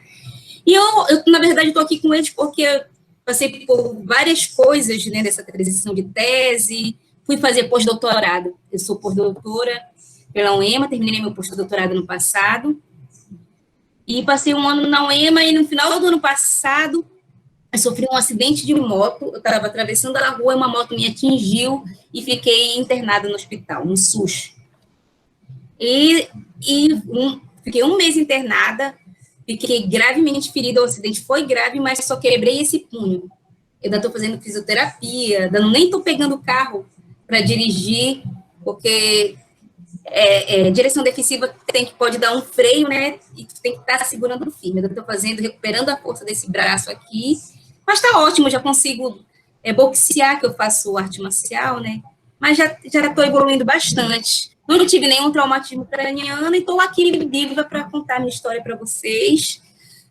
E eu na verdade, estou aqui com eles porque eu passei por várias coisas, né, dessa transição de tese, fui fazer pós-doutorado. Eu sou pós-doutora pela UEMA, terminei meu pós-doutorado no passado, e passei um ano na UEMA, e no final do ano passado, eu sofri um acidente de moto, eu estava atravessando a rua, uma moto me atingiu, e fiquei internada no hospital, no SUS. Fiquei um mês internada, fiquei gravemente ferida, o acidente foi grave, mas só quebrei esse punho. Eu ainda estou fazendo fisioterapia, nem estou pegando o carro para dirigir, porque direção defensiva pode dar um freio, né, e tu tem que estar segurando firme. Eu estou recuperando a força desse braço aqui, mas está ótimo, já consigo boxear, que eu faço arte marcial, né, mas já estou evoluindo bastante. Não tive nenhum traumatismo craniano e estou aqui viva para contar minha história para vocês,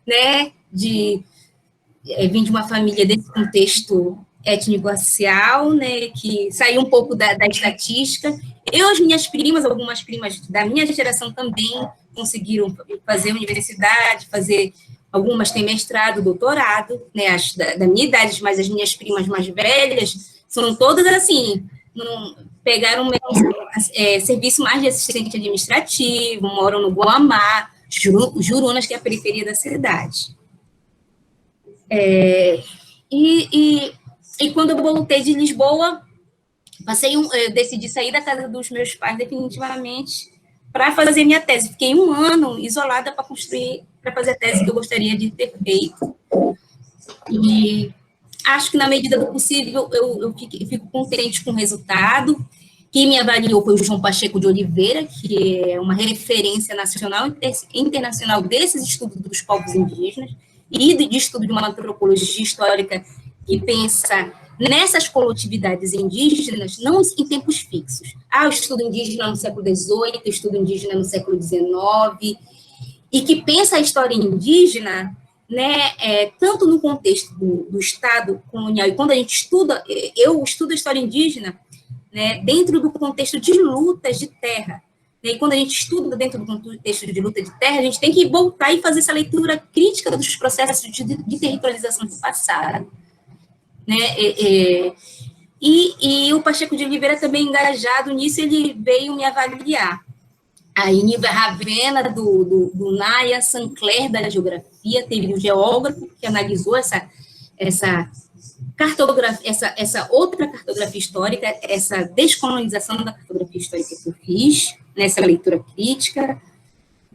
né? Vim de uma família desse contexto étnico-racial, né? Que saiu um pouco da estatística. As minhas primas, algumas primas da minha geração também conseguiram fazer universidade, algumas têm mestrado, doutorado, né? As da minha idade, mas as minhas primas mais velhas são todas assim. Pegaram serviço mais de assistente administrativo, moram no Guamá, Jurunas, que é a periferia da cidade. E quando eu voltei de Lisboa, eu decidi sair da casa dos meus pais definitivamente para fazer minha tese. Fiquei 1 ano isolada para fazer a tese que eu gostaria de ter feito. E acho que, na medida do possível, eu fico contente com o resultado. Quem me avaliou foi o João Pacheco de Oliveira, que é uma referência nacional e internacional desses estudos dos povos indígenas e de estudo de uma antropologia histórica que pensa nessas coletividades indígenas, não em tempos fixos. O estudo indígena no século XVIII, o estudo indígena no século XIX, e que pensa a história indígena, né, tanto no contexto do Estado colonial, e quando a gente estuda, eu estudo a história indígena, né, dentro do contexto de lutas de terra, né, e quando a gente estuda dentro do contexto de luta de terra, a gente tem que voltar e fazer essa leitura crítica dos processos de territorialização do passado, né, e o Pacheco de Oliveira também engajado nisso, ele veio me avaliar. A Iniva Ravena, do Naya Sancler, da geografia, teve um geógrafo que analisou essa cartografia, essa outra cartografia histórica, essa descolonização da cartografia histórica que eu fiz, nessa leitura crítica,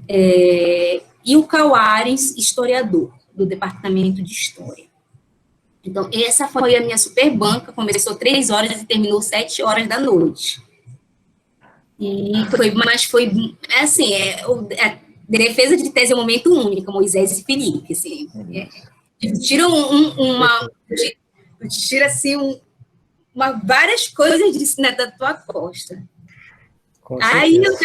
e o Cauares, historiador, do Departamento de História. Então, essa foi a minha super banca, começou 3 horas e terminou 7 horas da noite. Mas foi assim, defesa de tese é um momento único, Moisés e Felipe, assim. Tira tira assim várias coisas da tua costa. Aí eu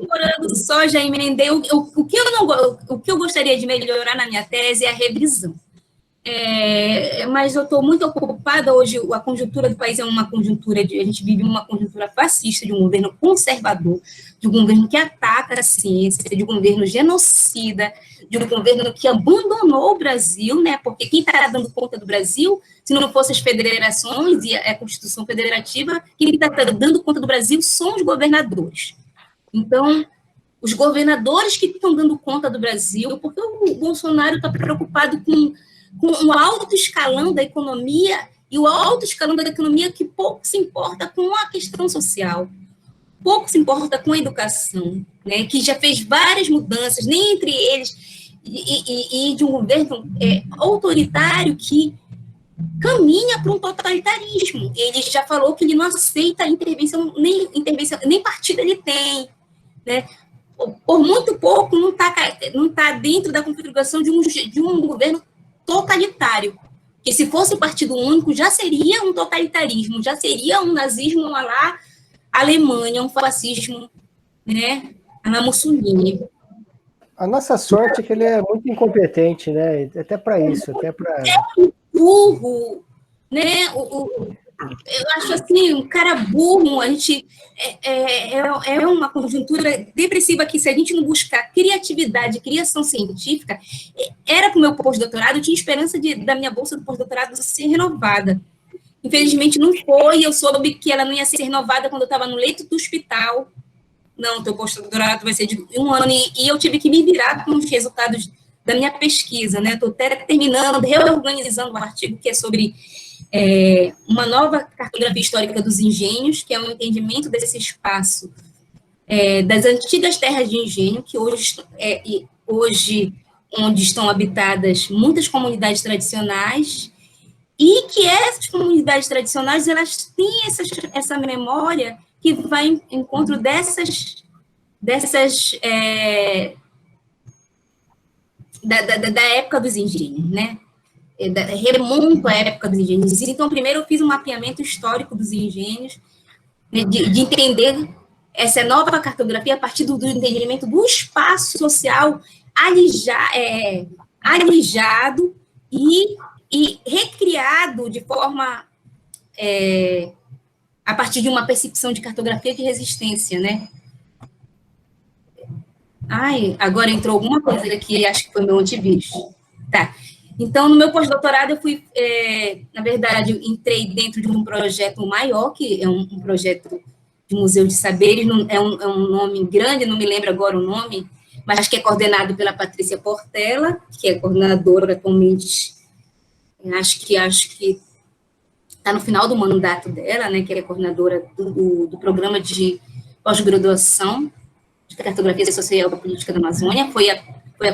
morando só, já emendei. O que eu gostaria de melhorar na minha tese é a revisão. Mas eu estou muito ocupada hoje. A conjuntura do país é uma conjuntura a gente vive uma conjuntura fascista, de um governo conservador, de um governo que ataca a ciência, de um governo genocida, de um governo que abandonou o Brasil, né? Porque quem está dando conta do Brasil, se não fossem as federações e a Constituição Federativa, quem está dando conta do Brasil são os governadores. Então, os governadores que estão dando conta do Brasil, porque o Bolsonaro está preocupado com o alto escalão da economia, e o alto escalão da economia que pouco se importa com a questão social, pouco se importa com a educação, né, que já fez várias mudanças, nem entre eles, e de um governo autoritário que caminha para um totalitarismo. Ele já falou que ele não aceita intervenção, nem partido ele tem, né? Por muito pouco não tá dentro da configuração de um governo totalitário, que se fosse partido único já seria um totalitarismo, já seria um nazismo lá Alemanha, um fascismo, né, na Mussolini. A nossa sorte é que ele é muito incompetente, né, até para isso, até para... burro, né, eu acho assim, um cara burro, a gente é uma conjuntura depressiva que, se a gente não buscar criatividade, criação científica, era para o meu pós-doutorado, eu tinha esperança da minha bolsa do pós-doutorado ser renovada. Infelizmente não foi, eu soube que ela não ia ser renovada quando eu estava no leito do hospital. Não, teu pós-doutorado vai ser de 1 ano, e eu tive que me virar com os resultados da minha pesquisa, né? Estou até terminando, reorganizando um artigo que é sobre uma nova cartografia histórica dos engenhos, que é um entendimento desse espaço das antigas terras de engenho, que hoje onde estão habitadas muitas comunidades tradicionais, e que essas comunidades tradicionais, elas têm essa memória que vai em encontro dessas da época dos engenhos, né? Remonto à época dos engenhos. Então, primeiro eu fiz um mapeamento histórico dos engenhos, né, de entender essa nova cartografia a partir do entendimento do espaço social alijado e recriado de forma a partir de uma percepção de cartografia de resistência, né? Agora entrou alguma coisa aqui, acho que foi meu antivírus. Tá. Então, no meu pós-doutorado, eu fui, na verdade, eu entrei dentro de um projeto maior, que é um projeto de Museu de Saberes, é um nome grande, não me lembro agora o nome, mas que é coordenado pela Patrícia Portela, que é coordenadora atualmente, acho que está no final do mandato dela, né, que é coordenadora do programa de pós-graduação de cartografia social e política da Amazônia, foi a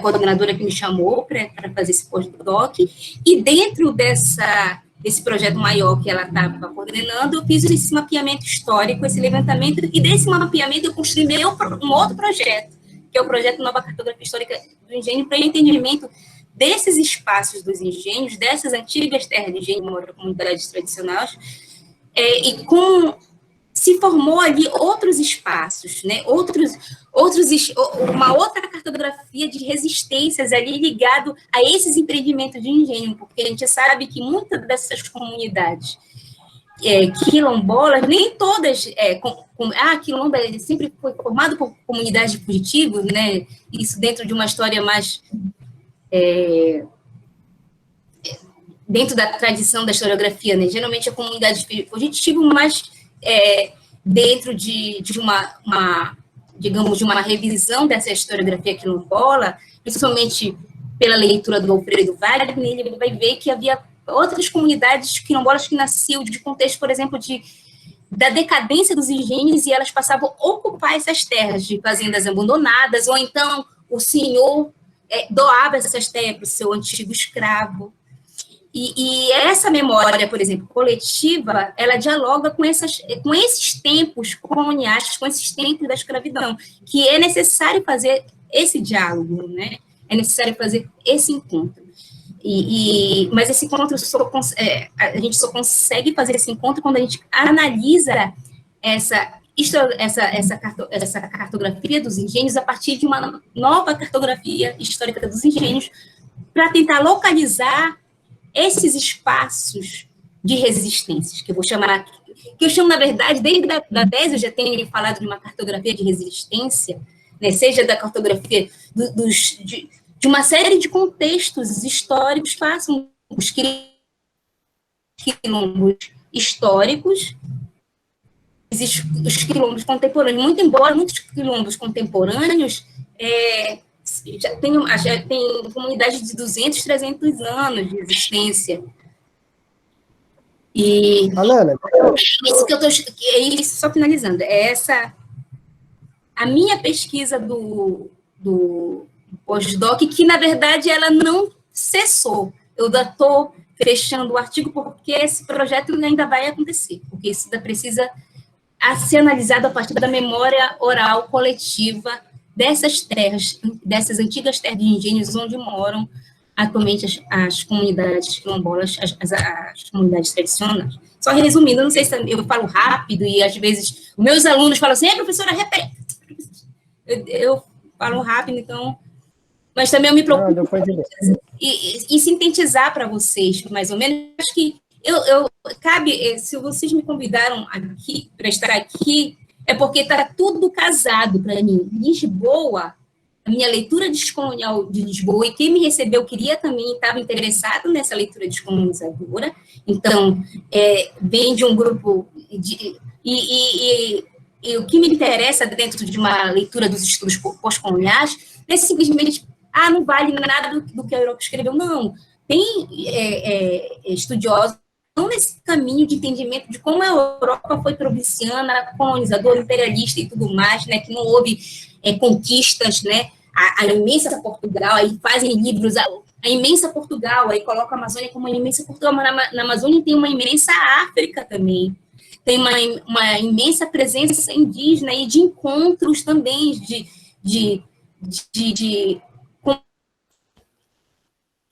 coordenadora que me chamou para fazer esse pós-doc, e dentro desse projeto maior que ela estava coordenando, eu fiz esse mapeamento histórico, esse levantamento, e desse mapeamento eu construí um outro projeto, que é o projeto Nova Cartografia Histórica do Engenho, para o entendimento desses espaços dos engenhos, dessas antigas terras de engenho, comunidades tradicionais, e se formou ali outros espaços, né? Uma outra cartografia de resistências ali ligado a esses empreendimentos de engenho, porque a gente sabe que muitas dessas comunidades quilombolas, nem todas, quilombo sempre foi formado por comunidades de fugitivos, né? Isso dentro de uma história mais dentro da tradição da historiografia, né? Geralmente a comunidade de fugitivo, mas dentro de uma digamos, de uma revisão dessa historiografia quilombola, principalmente pela leitura do Alfredo Wagner, ele vai ver que havia outras comunidades quilombolas que nasciam de contexto, por exemplo, da decadência dos engenhos, e elas passavam a ocupar essas terras de fazendas abandonadas, ou então o senhor doava essas terras para o seu antigo escravo. E essa memória, por exemplo, coletiva, ela dialoga com esses tempos coloniais, com esses tempos da escravidão, que é necessário fazer esse diálogo, né? É necessário fazer esse encontro. Mas esse encontro, a gente só consegue fazer esse encontro quando a gente analisa essa cartografia dos engenhos a partir de uma nova cartografia histórica dos engenhos, para tentar localizar esses espaços de resistências, que eu chamo, na verdade, desde da tese, eu já tenho falado de uma cartografia de resistência, né, seja da cartografia de uma série de contextos históricos, façam os quilombos históricos, os quilombos contemporâneos, muito embora muitos quilombos contemporâneos já tem comunidade de 200, 300 anos de existência. E Alana, isso que eu estou... Só finalizando, a minha pesquisa do pós-doc, que, na verdade, ela não cessou. Eu ainda estou fechando o artigo porque esse projeto ainda vai acontecer, porque isso ainda precisa ser analisado a partir da memória oral coletiva dessas terras, dessas antigas terras de engenhos onde moram atualmente as comunidades quilombolas, as comunidades tradicionais. Só resumindo, não sei se eu falo rápido e, às vezes, os meus alunos falam assim, professora, repete. Eu falo rápido, então... Mas também eu me preocupo e sintetizar para vocês, mais ou menos. Acho que se vocês me convidaram aqui para estar aqui, é porque está tudo casado para mim. Lisboa, a minha leitura descolonial de Lisboa, e quem me recebeu estava interessado nessa leitura descolonizadora. Então, vem de um grupo e o que me interessa dentro de uma leitura dos estudos pós-coloniais não é simplesmente não vale nada do que a Europa escreveu, não. Tem estudiosos nesse caminho de entendimento de como a Europa foi provinciana, colonizadora, imperialista e tudo mais, né, que não houve conquistas, né, a imensa Portugal, aí fazem livros, a imensa Portugal, aí coloca a Amazônia como uma imensa Portugal, mas na Amazônia tem uma imensa África também, tem uma imensa presença indígena e de encontros também,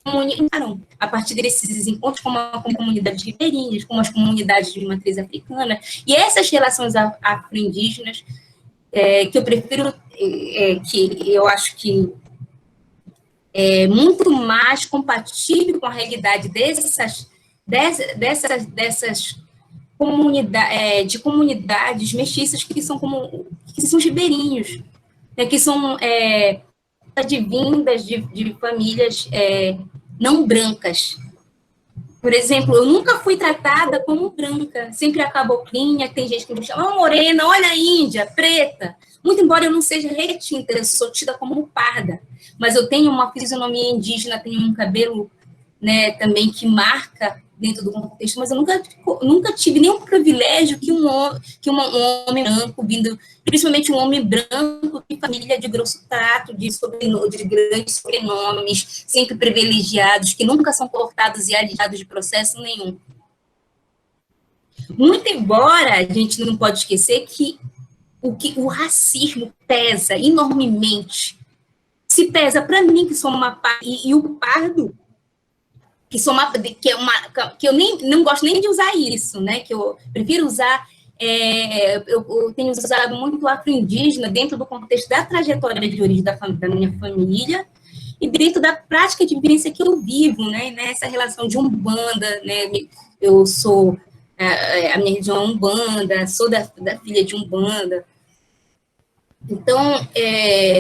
comunicaram a partir desses encontros com comunidades ribeirinhas, com as comunidades de matriz africana, e essas relações afro-indígenas que eu prefiro, que eu acho que é muito mais compatível com a realidade dessas comunidades mestiças que são ribeirinhos, né, que são advindas de famílias não brancas. Por exemplo, eu nunca fui tratada como branca, sempre a caboclinha, tem gente que me chama morena, olha a índia, preta. Muito embora eu não seja retinta, eu sou tida como parda, mas eu tenho uma fisionomia indígena, tenho um cabelo, né, também que marca dentro do contexto, mas eu nunca tive nenhum privilégio que um homem branco, principalmente um homem branco de família de grosso trato, de grandes sobrenomes, sempre privilegiados, que nunca são cortados e alijados de processo nenhum. Muito embora a gente não pode esquecer que o racismo pesa enormemente. Se pesa para mim, que sou uma e o pardo, que eu não gosto nem de usar isso, né? Que eu prefiro usar, eu tenho usado muito afro-indígena dentro do contexto da trajetória de origem da minha família e dentro da prática de vivência que eu vivo, né? Nessa relação de Umbanda, né? Eu sou a minha religião é Umbanda, sou da filha de Umbanda. Então,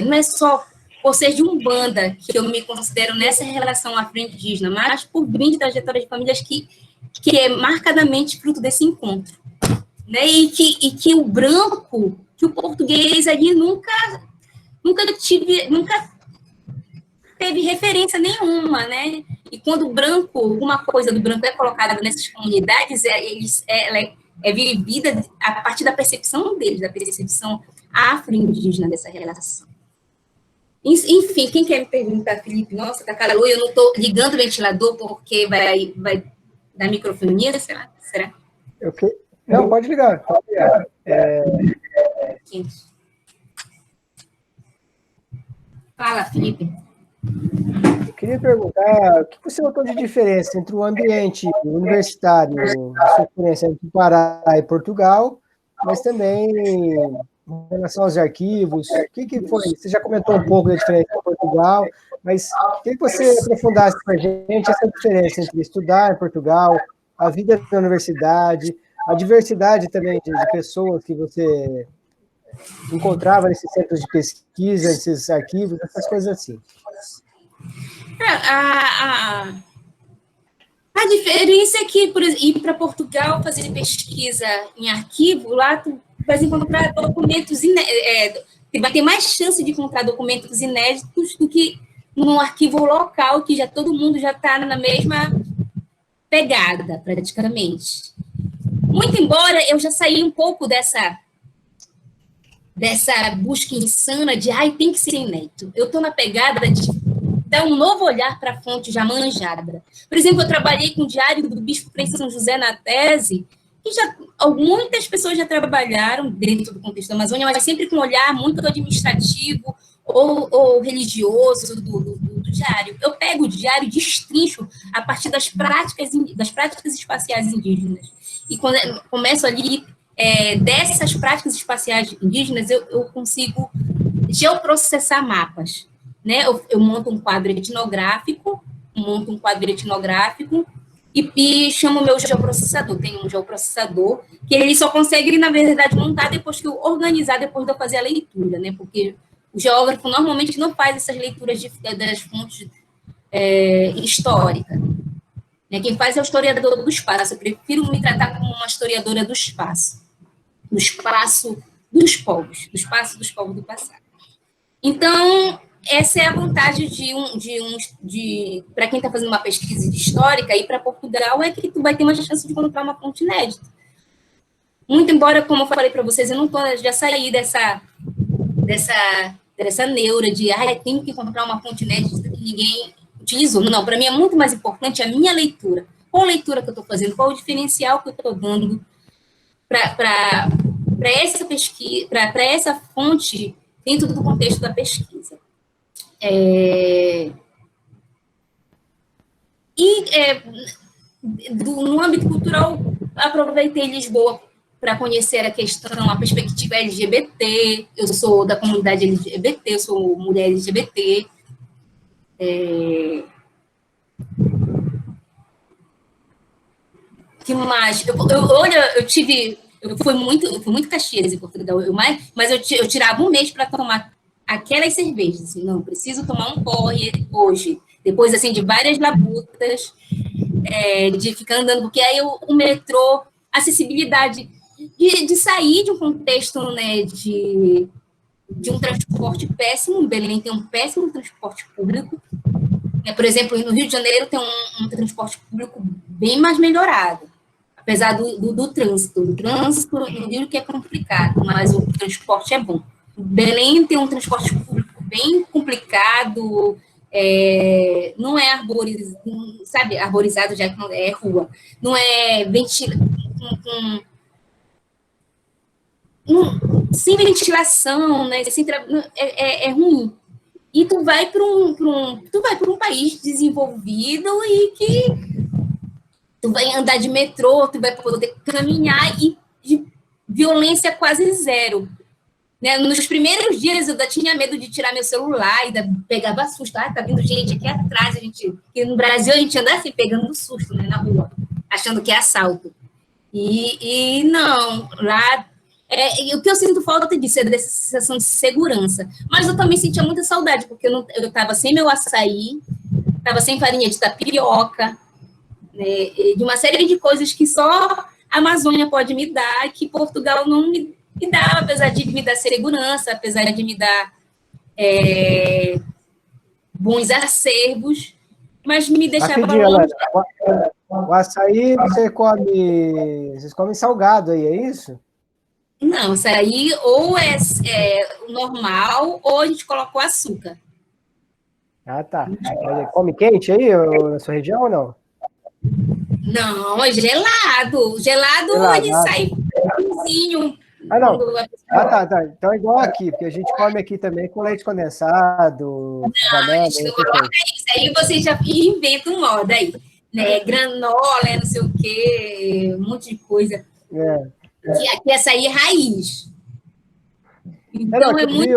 não é só por ser de Umbanda que eu me considero nessa relação afro-indígena, mas por vir de trajetória de famílias que é marcadamente fruto desse encontro. Né? E que o branco, que o português ali nunca teve referência nenhuma, né? E quando o branco, alguma coisa do branco é colocada nessas comunidades, ela é vivida a partir da percepção deles, da percepção afro-indígena dessa relação. Enfim, quem quer me perguntar, Felipe? Nossa, tá calor, eu não estou ligando o ventilador porque vai dar microfonia, será? Não, pode ligar. Fala, Felipe. Eu queria perguntar, o que você notou de diferença entre o ambiente universitário, a sua experiência entre Pará e Portugal, mas também em relação aos arquivos, o que foi? Você já comentou um pouco da diferença em Portugal, mas queria que você aprofundasse para a gente essa diferença entre estudar em Portugal, a vida na universidade, a diversidade também de pessoas que você encontrava nesses centros de pesquisa, nesses arquivos, essas coisas assim. A diferença é que, por exemplo, ir para Portugal fazer pesquisa em arquivo, lá tu vai encontrar documentos vai ter mais chance de encontrar documentos inéditos do que num arquivo local, que já todo mundo já está na mesma pegada, praticamente. Muito embora eu já saí um pouco dessa busca insana de tem que ser inédito. Eu estou na pegada de dar um novo olhar para a fonte já manjada. Por exemplo, eu trabalhei com o Diário do Bispo Príncipe São José na tese, e muitas pessoas já trabalharam dentro do contexto da Amazônia, mas sempre com um olhar muito administrativo ou religioso do diário. Eu pego o diário e destrincho a partir das práticas espaciais indígenas. E quando eu começo ali, dessas práticas espaciais indígenas, eu consigo geoprocessar mapas. Né? Eu monto um quadro etnográfico e chamo o meu geoprocessador. Tem um geoprocessador que ele só consegue, na verdade, montar depois que eu organizar, depois de eu fazer a leitura, né? Porque o geógrafo normalmente não faz essas leituras das fontes históricas. Né? Quem faz é o historiador do espaço. Eu prefiro me tratar como uma historiadora do espaço dos povos do passado. Então, essa é a vantagem para quem está fazendo uma pesquisa histórica, ir para Portugal, é que tu vai ter uma chance de encontrar uma fonte inédita. Muito embora, como eu falei para vocês, eu não já saí dessa neura de tenho que encontrar uma fonte inédita que ninguém utilizou. Não, para mim é muito mais importante a minha leitura. Qual a leitura que eu estou fazendo? Qual o diferencial que eu estou dando para essa pesquisa, para essa fonte dentro do contexto da pesquisa. No âmbito cultural, aproveitei Lisboa para conhecer a perspectiva LGBT. Eu sou da comunidade LGBT, eu sou mulher LGBT. Que mais? Eu fui muito Caxias em Portugal, mas eu tirava um mês para tomar aquelas cervejas, assim, não, preciso tomar um porre hoje, depois, assim, de várias labutas, de ficar andando, porque aí o metrô, acessibilidade, de sair de um contexto, né, de um transporte péssimo. Belém tem um péssimo transporte público, né? Por exemplo, no Rio de Janeiro tem um transporte público bem mais melhorado, apesar do trânsito. O trânsito no Rio que é complicado, mas o transporte é bom. Belém tem um transporte público bem complicado, não é arborizado, já que não é rua, não é sem ventilação, né? É ruim. E tu vai para um país desenvolvido e que tu vai andar de metrô, tu vai poder caminhar e de violência quase zero. Né? Nos primeiros dias eu tinha medo de tirar meu celular, ainda pegava susto. Tá vindo gente aqui atrás. Que no Brasil a gente anda assim, pegando susto, né, na rua, achando que é assalto. E não, lá... o que eu sinto falta disso é dessa sensação de segurança. Mas eu também sentia muita saudade, porque eu estava sem meu açaí, estava sem farinha de tapioca, né, de uma série de coisas que só a Amazônia pode me dar, que Portugal não me dá, apesar de me dar segurança, apesar de me dar bons acervos, mas me deixava longe. O açaí vocês comem salgado aí, é isso? Não, açaí ou é normal ou a gente colocou açúcar. Ah, tá. Come quente aí na sua região ou não? Não, é gelado. Gelado ele sai friozinho, Ah, não. Tá. Então é igual aqui, porque a gente come aqui também com leite condensado, banana, Não coloca isso. Aí você já inventa um modo aí, né? Granola, não sei o quê, um monte de coisa. Que essa aí é raiz. Então é muito.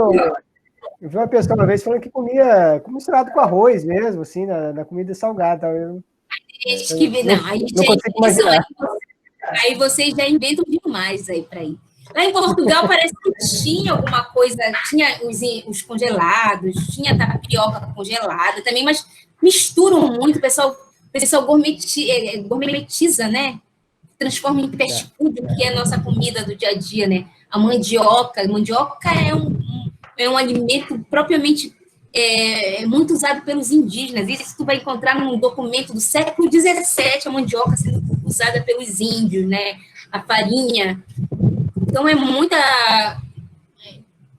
Eu vi uma pessoa uma vez falando que comia misturado com arroz mesmo, assim, na comida salgada. Gente que vê, não, aí, não consigo imaginar. Aí vocês já inventam demais aí para ir. Lá em Portugal parece que tinha alguma coisa, tinha os congelados, tinha tapioca congelada também, mas misturam muito, o pessoal gourmetiza, né? Transforma em fast food, que é a nossa comida do dia a dia, né? A mandioca é um alimento propriamente muito usado pelos indígenas. Isso tu vai encontrar num documento do século XVII, a mandioca sendo usada pelos índios, né? A farinha. Então, é muita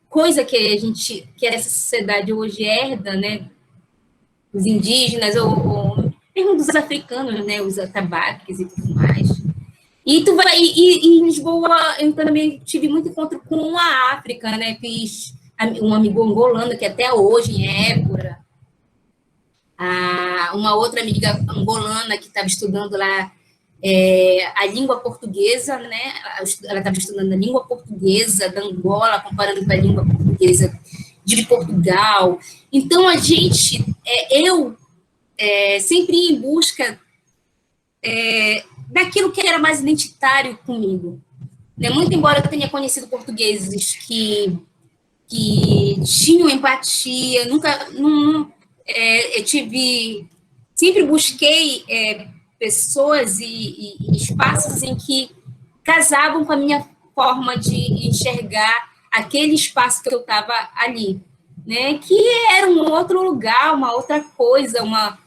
coisa que essa sociedade hoje herda, né? Os indígenas, ou mesmo dos africanos, né? Os atabaques e tudo mais. E em Lisboa, eu também tive muito encontro com a África, né? Fiz um amigo angolano, que até hoje, em Évora. Uma outra amiga angolana que estava estudando lá a língua portuguesa, né? Ela estava estudando a língua portuguesa da Angola, comparando com a língua portuguesa de Portugal. Então, eu sempre ia em busca daquilo que era mais identitário comigo. Né? Muito embora eu tenha conhecido portugueses que tinham empatia, sempre busquei pessoas e espaços em que casavam com a minha forma de enxergar aquele espaço que eu estava ali, né? Que era um outro lugar, uma outra coisa, uma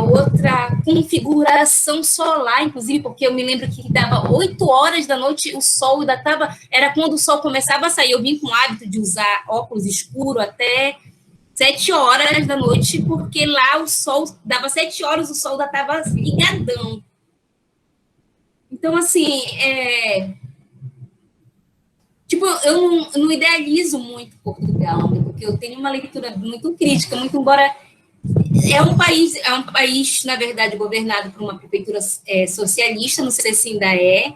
outra configuração solar, inclusive, porque eu me lembro que dava 8 horas da noite, o sol ainda estava, era quando o sol começava a sair. Eu vim com o hábito de usar óculos escuros até 7 horas da noite, porque lá o sol, dava 7 horas, o sol ainda estava ligadão. Então, assim, eu não idealizo muito Portugal, né, porque eu tenho uma leitura muito crítica, muito embora é um país, na verdade, governado por uma prefeitura socialista, não sei se ainda é,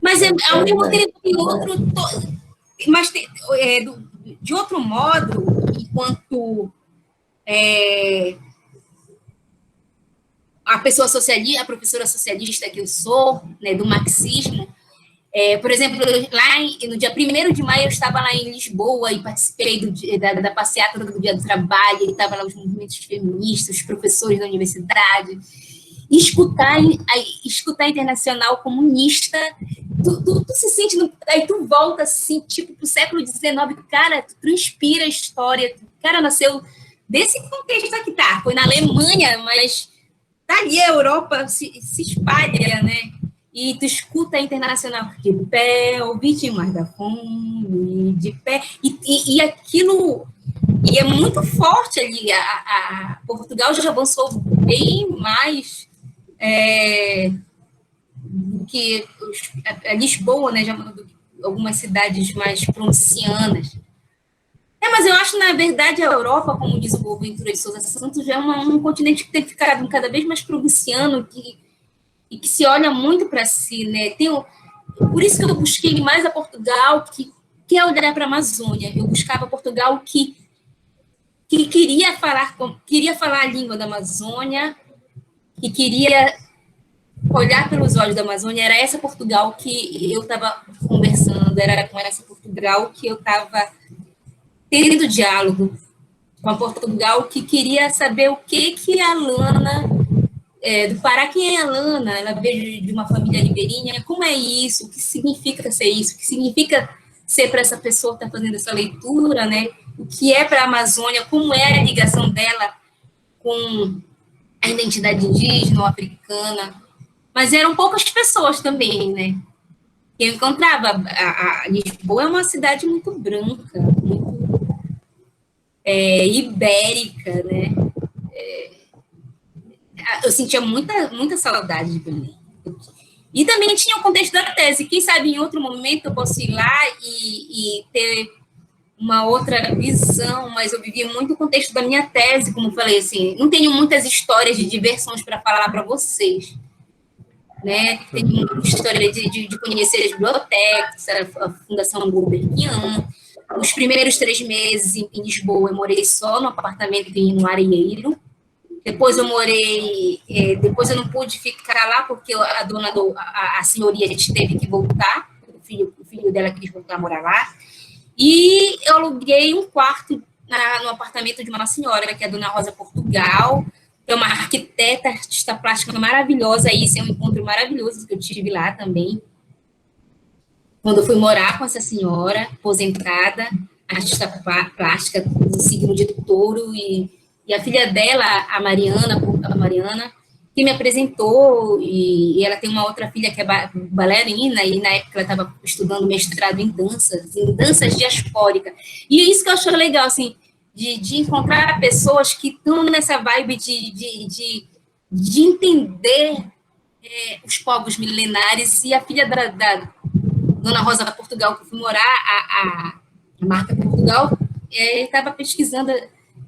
mas ao mesmo tempo tem outro, mas de outro modo, enquanto a professora socialista que eu sou, né, do marxismo, por exemplo, no dia 1º de maio, eu estava lá em Lisboa e participei da passeata do Dia do Trabalho, e estava lá os movimentos feministas, os professores da universidade, e escutar a Internacional Comunista, tu se sente, aí tu volta assim, tipo, pro século XIX, cara, tu transpira a história, o cara nasceu desse contexto aqui, tá, foi na Alemanha, mas tá ali a Europa se espalha, né? E tu escuta a Internacional de pé, ou vítimas da fome, de pé, e aquilo, e é muito forte ali, Portugal já avançou bem mais do que a Lisboa, né, já algumas cidades mais provincianas. Mas eu acho, na verdade, a Europa, como diz o Boaventura de Sousa Santos, já é um continente que tem ficado cada vez mais provinciano, e que se olha muito para si, né? Por isso que eu busquei mais a Portugal, que quer olhar para a Amazônia. Eu buscava Portugal que queria falar a língua da Amazônia, que queria olhar pelos olhos da Amazônia. Era essa Portugal que eu estava conversando, era com essa Portugal que eu estava tendo diálogo, com a Portugal que queria saber o que a Lana... do Pará, quem é a Lana? Ela veio de uma família ribeirinha. Como é isso? O que significa ser isso? O que significa ser para essa pessoa que está fazendo essa leitura, né? O que é para a Amazônia? Como é a ligação dela com a identidade indígena ou africana? Mas eram poucas pessoas também, né? Eu encontrava... A Lisboa é uma cidade muito branca, muito ibérica, né? Eu sentia muita saudade de Belém. E também tinha o contexto da tese. Quem sabe em outro momento eu posso ir lá e ter uma outra visão, mas eu vivi muito o contexto da minha tese, como falei, assim, não tenho muitas histórias de diversões para falar para vocês, né? Tenho muita história de conhecer as bibliotecas, a Fundação Gulbenkian. Os primeiros 3 meses em Lisboa, eu morei só no apartamento no Areeiro. Depois eu morei, depois eu não pude ficar lá porque a dona a senhoria teve que voltar, o filho dela quis voltar a morar lá. E eu aluguei um quarto no apartamento de uma senhora, que é a dona Rosa Portugal, que é uma arquiteta, artista plástica maravilhosa. Isso é um encontro maravilhoso que eu tive lá também. Quando eu fui morar com essa senhora, aposentada, artista plástica, do signo de touro, e a filha dela, a Mariana, que me apresentou, e ela tem uma outra filha que é bailarina, e na época ela estava estudando mestrado em danças diaspóricas. E é isso que eu acho legal, assim, de encontrar pessoas que estão nessa vibe de entender os povos milenares. E a filha da Dona Rosa da Portugal, que eu fui morar, a Marta Portugal, estava pesquisando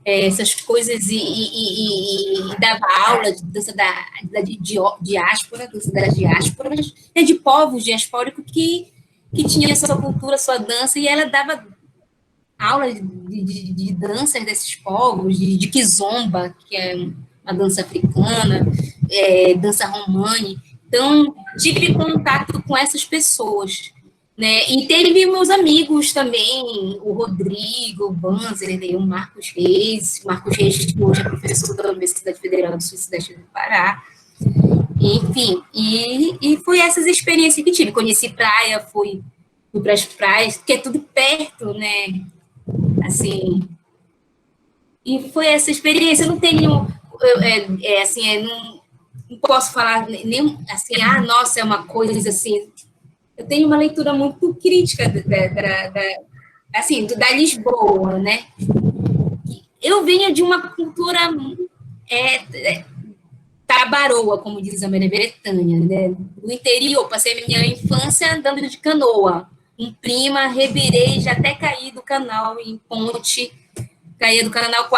essas coisas e dava aula de dança da diáspora, dança das diásporas, de povos diaspóricos que tinham a sua cultura, a sua dança, e ela dava aula de danças desses povos, de kizomba, que é uma dança africana, dança romani. Então, tive contato com essas pessoas, né? E teve meus amigos também, o Rodrigo, o Banzer, o Marcos Reis, que hoje é professor da Universidade Federal do Sul-Sudeste do Pará. Enfim, e foi essas experiências que tive. Conheci praia, fui para as praias, que é tudo perto, né? Assim, e foi essa experiência. Eu não tenho, não posso falar nem assim, nossa, é uma coisa assim. Eu tenho uma leitura muito crítica da Lisboa, né? Eu venho de uma cultura tabaroa, como diz a Maria Bretânia, né? Do interior, passei minha infância andando de canoa. Em Prima, revirei, já até caí do canal em Ponte, caí do canal,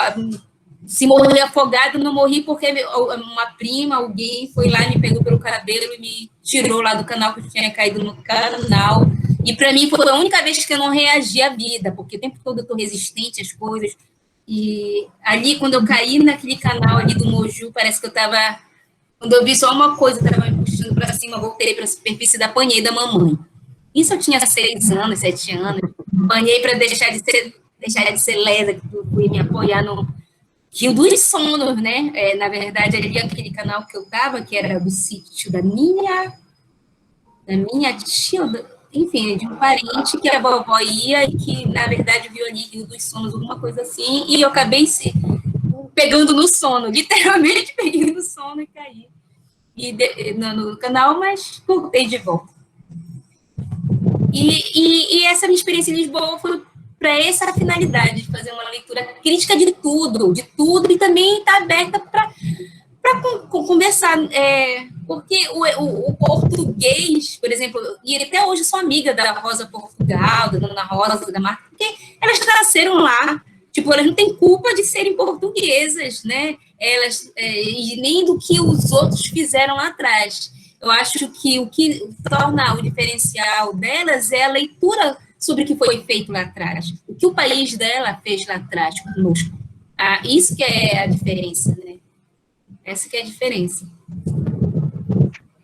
se morri afogado, não morri porque uma prima, alguém foi lá, me pegou pelo cabelo e me tirou lá do canal, que eu tinha caído no canal. E para mim foi a única vez que eu não reagi à vida, porque o tempo todo eu estou resistente às coisas. E ali, quando eu caí naquele canal ali do Moju, parece que eu estava... Quando eu vi só uma coisa, estava me puxando para cima, voltei para a superfície da apanhei da mamãe. Isso eu tinha 6 anos, 7 anos. Apanhei para deixar de ser lesa, que eu fui me apoiar no Rio dos Sonos, né? Na verdade, ali aquele canal que eu estava, que era do sítio da minha tia, enfim, de um parente que a vovó ia e que, na verdade, viu ali Rio dos Sonos, alguma coisa assim, e eu acabei pegando no sono, literalmente peguei no sono e caí no canal, mas voltei de volta. E essa minha experiência em Lisboa foi para essa finalidade, de fazer uma leitura crítica de tudo, e também estar aberta para conversar, porque o português, por exemplo, e até hoje sou amiga da Rosa Portugal, da Dona Rosa, da Marta, porque elas nasceram lá, tipo, elas não têm culpa de serem portuguesas, né? Elas, e nem do que os outros fizeram lá atrás. Eu acho que o que torna o diferencial delas é a leitura sobre o que foi feito lá atrás, o que o país dela fez lá atrás conosco. Isso que é a diferença, né? Essa que é a diferença.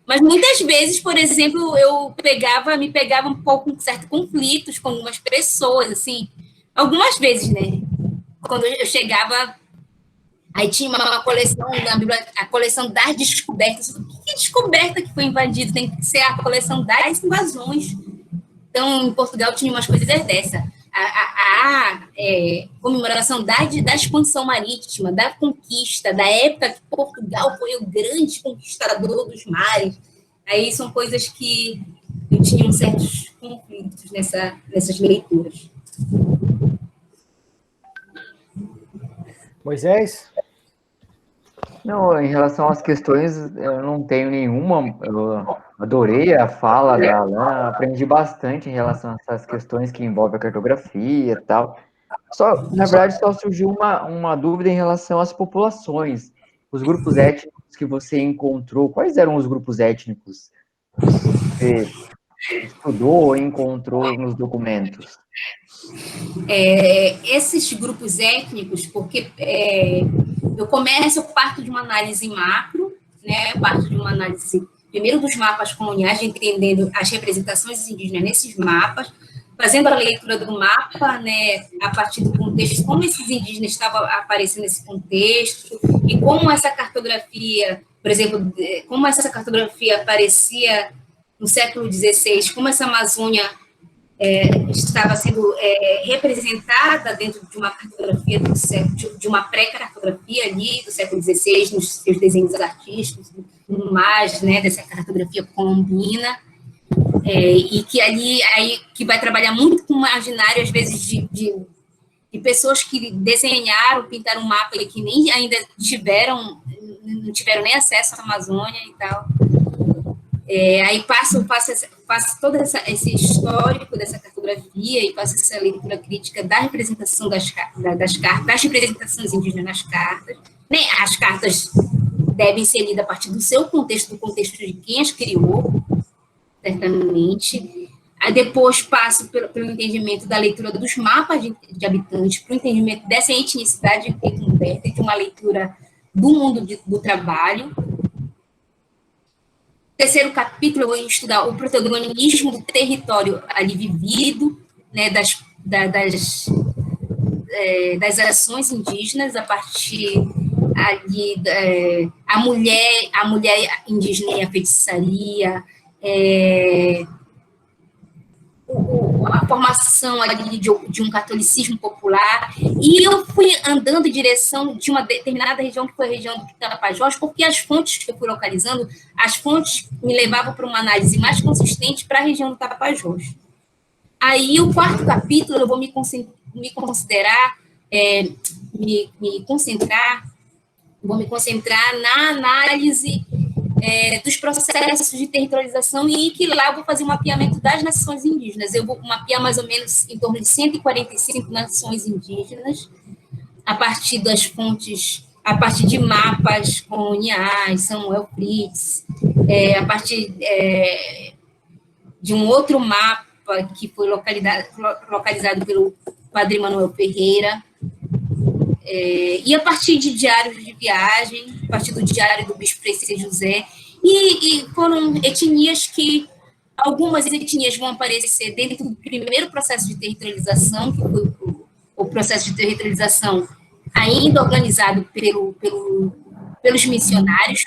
Mas muitas vezes, por exemplo, eu me pegava um pouco com certos conflitos com algumas pessoas, assim, algumas vezes, né? Quando eu chegava, aí tinha uma coleção na biblioteca, a coleção das descobertas. Que descoberta que foi invadida? Tem que ser a coleção das invasões. Então, em Portugal tinha umas coisas dessa. A comemoração da expansão marítima, da conquista, da época que Portugal foi o grande conquistador dos mares. Aí são coisas que eu tinha certos conflitos nessas leituras. Moisés? Não, em relação às questões, eu não tenho nenhuma Adorei a fala da Alana, aprendi bastante em relação a essas questões que envolvem a cartografia e tal. Só, na verdade, só surgiu uma dúvida em relação às populações. Os grupos étnicos que você encontrou, quais eram os grupos étnicos que você estudou e encontrou nos documentos? Esses grupos étnicos, porque eu parto de uma análise macro, né, eu parto de uma análise, primeiro dos mapas coloniais, entendendo as representações indígenas nesses mapas, fazendo a leitura do mapa, né, a partir do contexto, como esses indígenas estavam aparecendo nesse contexto, e como essa cartografia, por exemplo, como essa cartografia aparecia no século XVI, como essa Amazônia estava sendo representada dentro de uma cartografia de uma pré-cartografia ali do século XVI, nos seus desenhos artísticos, tudo mais, né, dessa cartografia colombina, e que ali que vai trabalhar muito com o imaginário, às vezes, de pessoas que desenharam, pintaram um mapa e que nem ainda não tiveram nem acesso à Amazônia e tal. Aí passo todo esse histórico dessa cartografia e passo essa leitura crítica da representação das cartas, das representações indígenas nas cartas. Né? As cartas devem ser lidas a partir do seu contexto, do contexto de quem as criou, certamente. Aí depois passo pelo entendimento da leitura dos mapas de habitantes, para o entendimento dessa etnicidade encoberta, de uma leitura do mundo do trabalho. Terceiro capítulo, eu vou estudar o protagonismo do território ali vivido, né, das ações indígenas, a partir ali a mulher indígena e a feitiçaria, a formação ali de um catolicismo popular, e eu fui andando em direção de uma determinada região, que foi a região do Tapajós, porque as fontes que eu fui localizando, as fontes me levavam para uma análise mais consistente para a região do Tapajós. Aí, o quarto capítulo, eu vou me concentrar na análise dos processos de territorialização, e que lá eu vou fazer um mapeamento das nações indígenas. Eu vou mapear mais ou menos em torno de 145 nações indígenas, a partir das fontes, a partir de mapas coloniais, Samuel Fritz, a partir de um outro mapa que foi localizado pelo Padre Manuel Ferreira, e a partir de diários de viagem, a partir do diário do Bispo Frei José, e foram etnias que, algumas etnias vão aparecer dentro do primeiro processo de territorialização, que foi o processo de territorialização ainda organizado pelos missionários,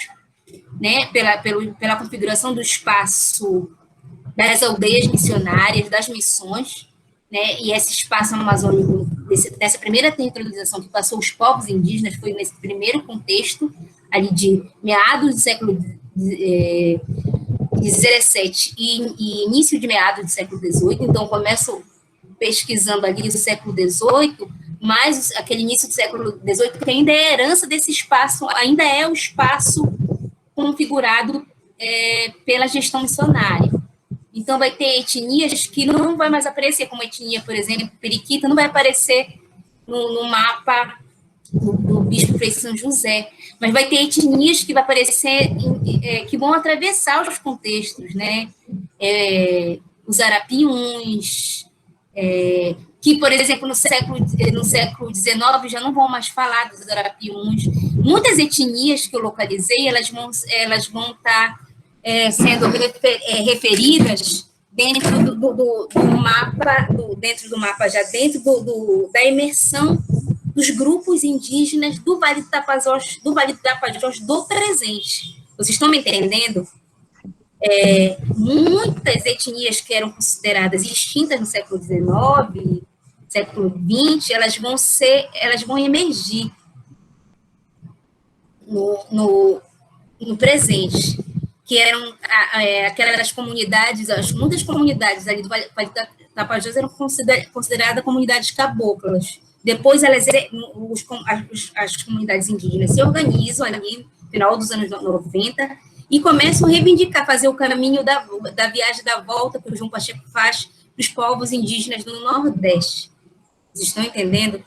né, pela configuração do espaço das aldeias missionárias, das missões, né, e esse espaço amazônico, dessa primeira territorialização que passou os povos indígenas, foi nesse primeiro contexto, ali de meados do século XVII e início de meados do século XVIII. Então, começo pesquisando ali do século XVIII, mas aquele início do século XVIII, que ainda é herança desse espaço, ainda é o espaço configurado pela gestão missionária. Então, vai ter etnias que não vai mais aparecer, como a etnia, por exemplo, periquita, não vai aparecer no mapa do Bispo Frei São José, mas vai ter etnias que vai aparecer, que vão atravessar os contextos, né? Os arapiuns, que, por exemplo, no século XIX já não vão mais falar dos arapiuns. Muitas etnias que eu localizei, elas vão estar sendo referidas dentro do mapa, dentro do mapa, já dentro da imersão dos grupos indígenas do Vale do Tapajós do presente. Vocês estão me entendendo? Muitas etnias que eram consideradas extintas no século XIX, século XX, elas vão emergir no presente, que eram aquelas comunidades, muitas comunidades ali do Vale do Tapajós eram consideradas comunidades caboclas. Depois, as comunidades indígenas se organizam ali no final dos anos 90 e começam a reivindicar, fazer o caminho da viagem da volta que o João Pacheco faz para os povos indígenas do Nordeste. Vocês estão entendendo?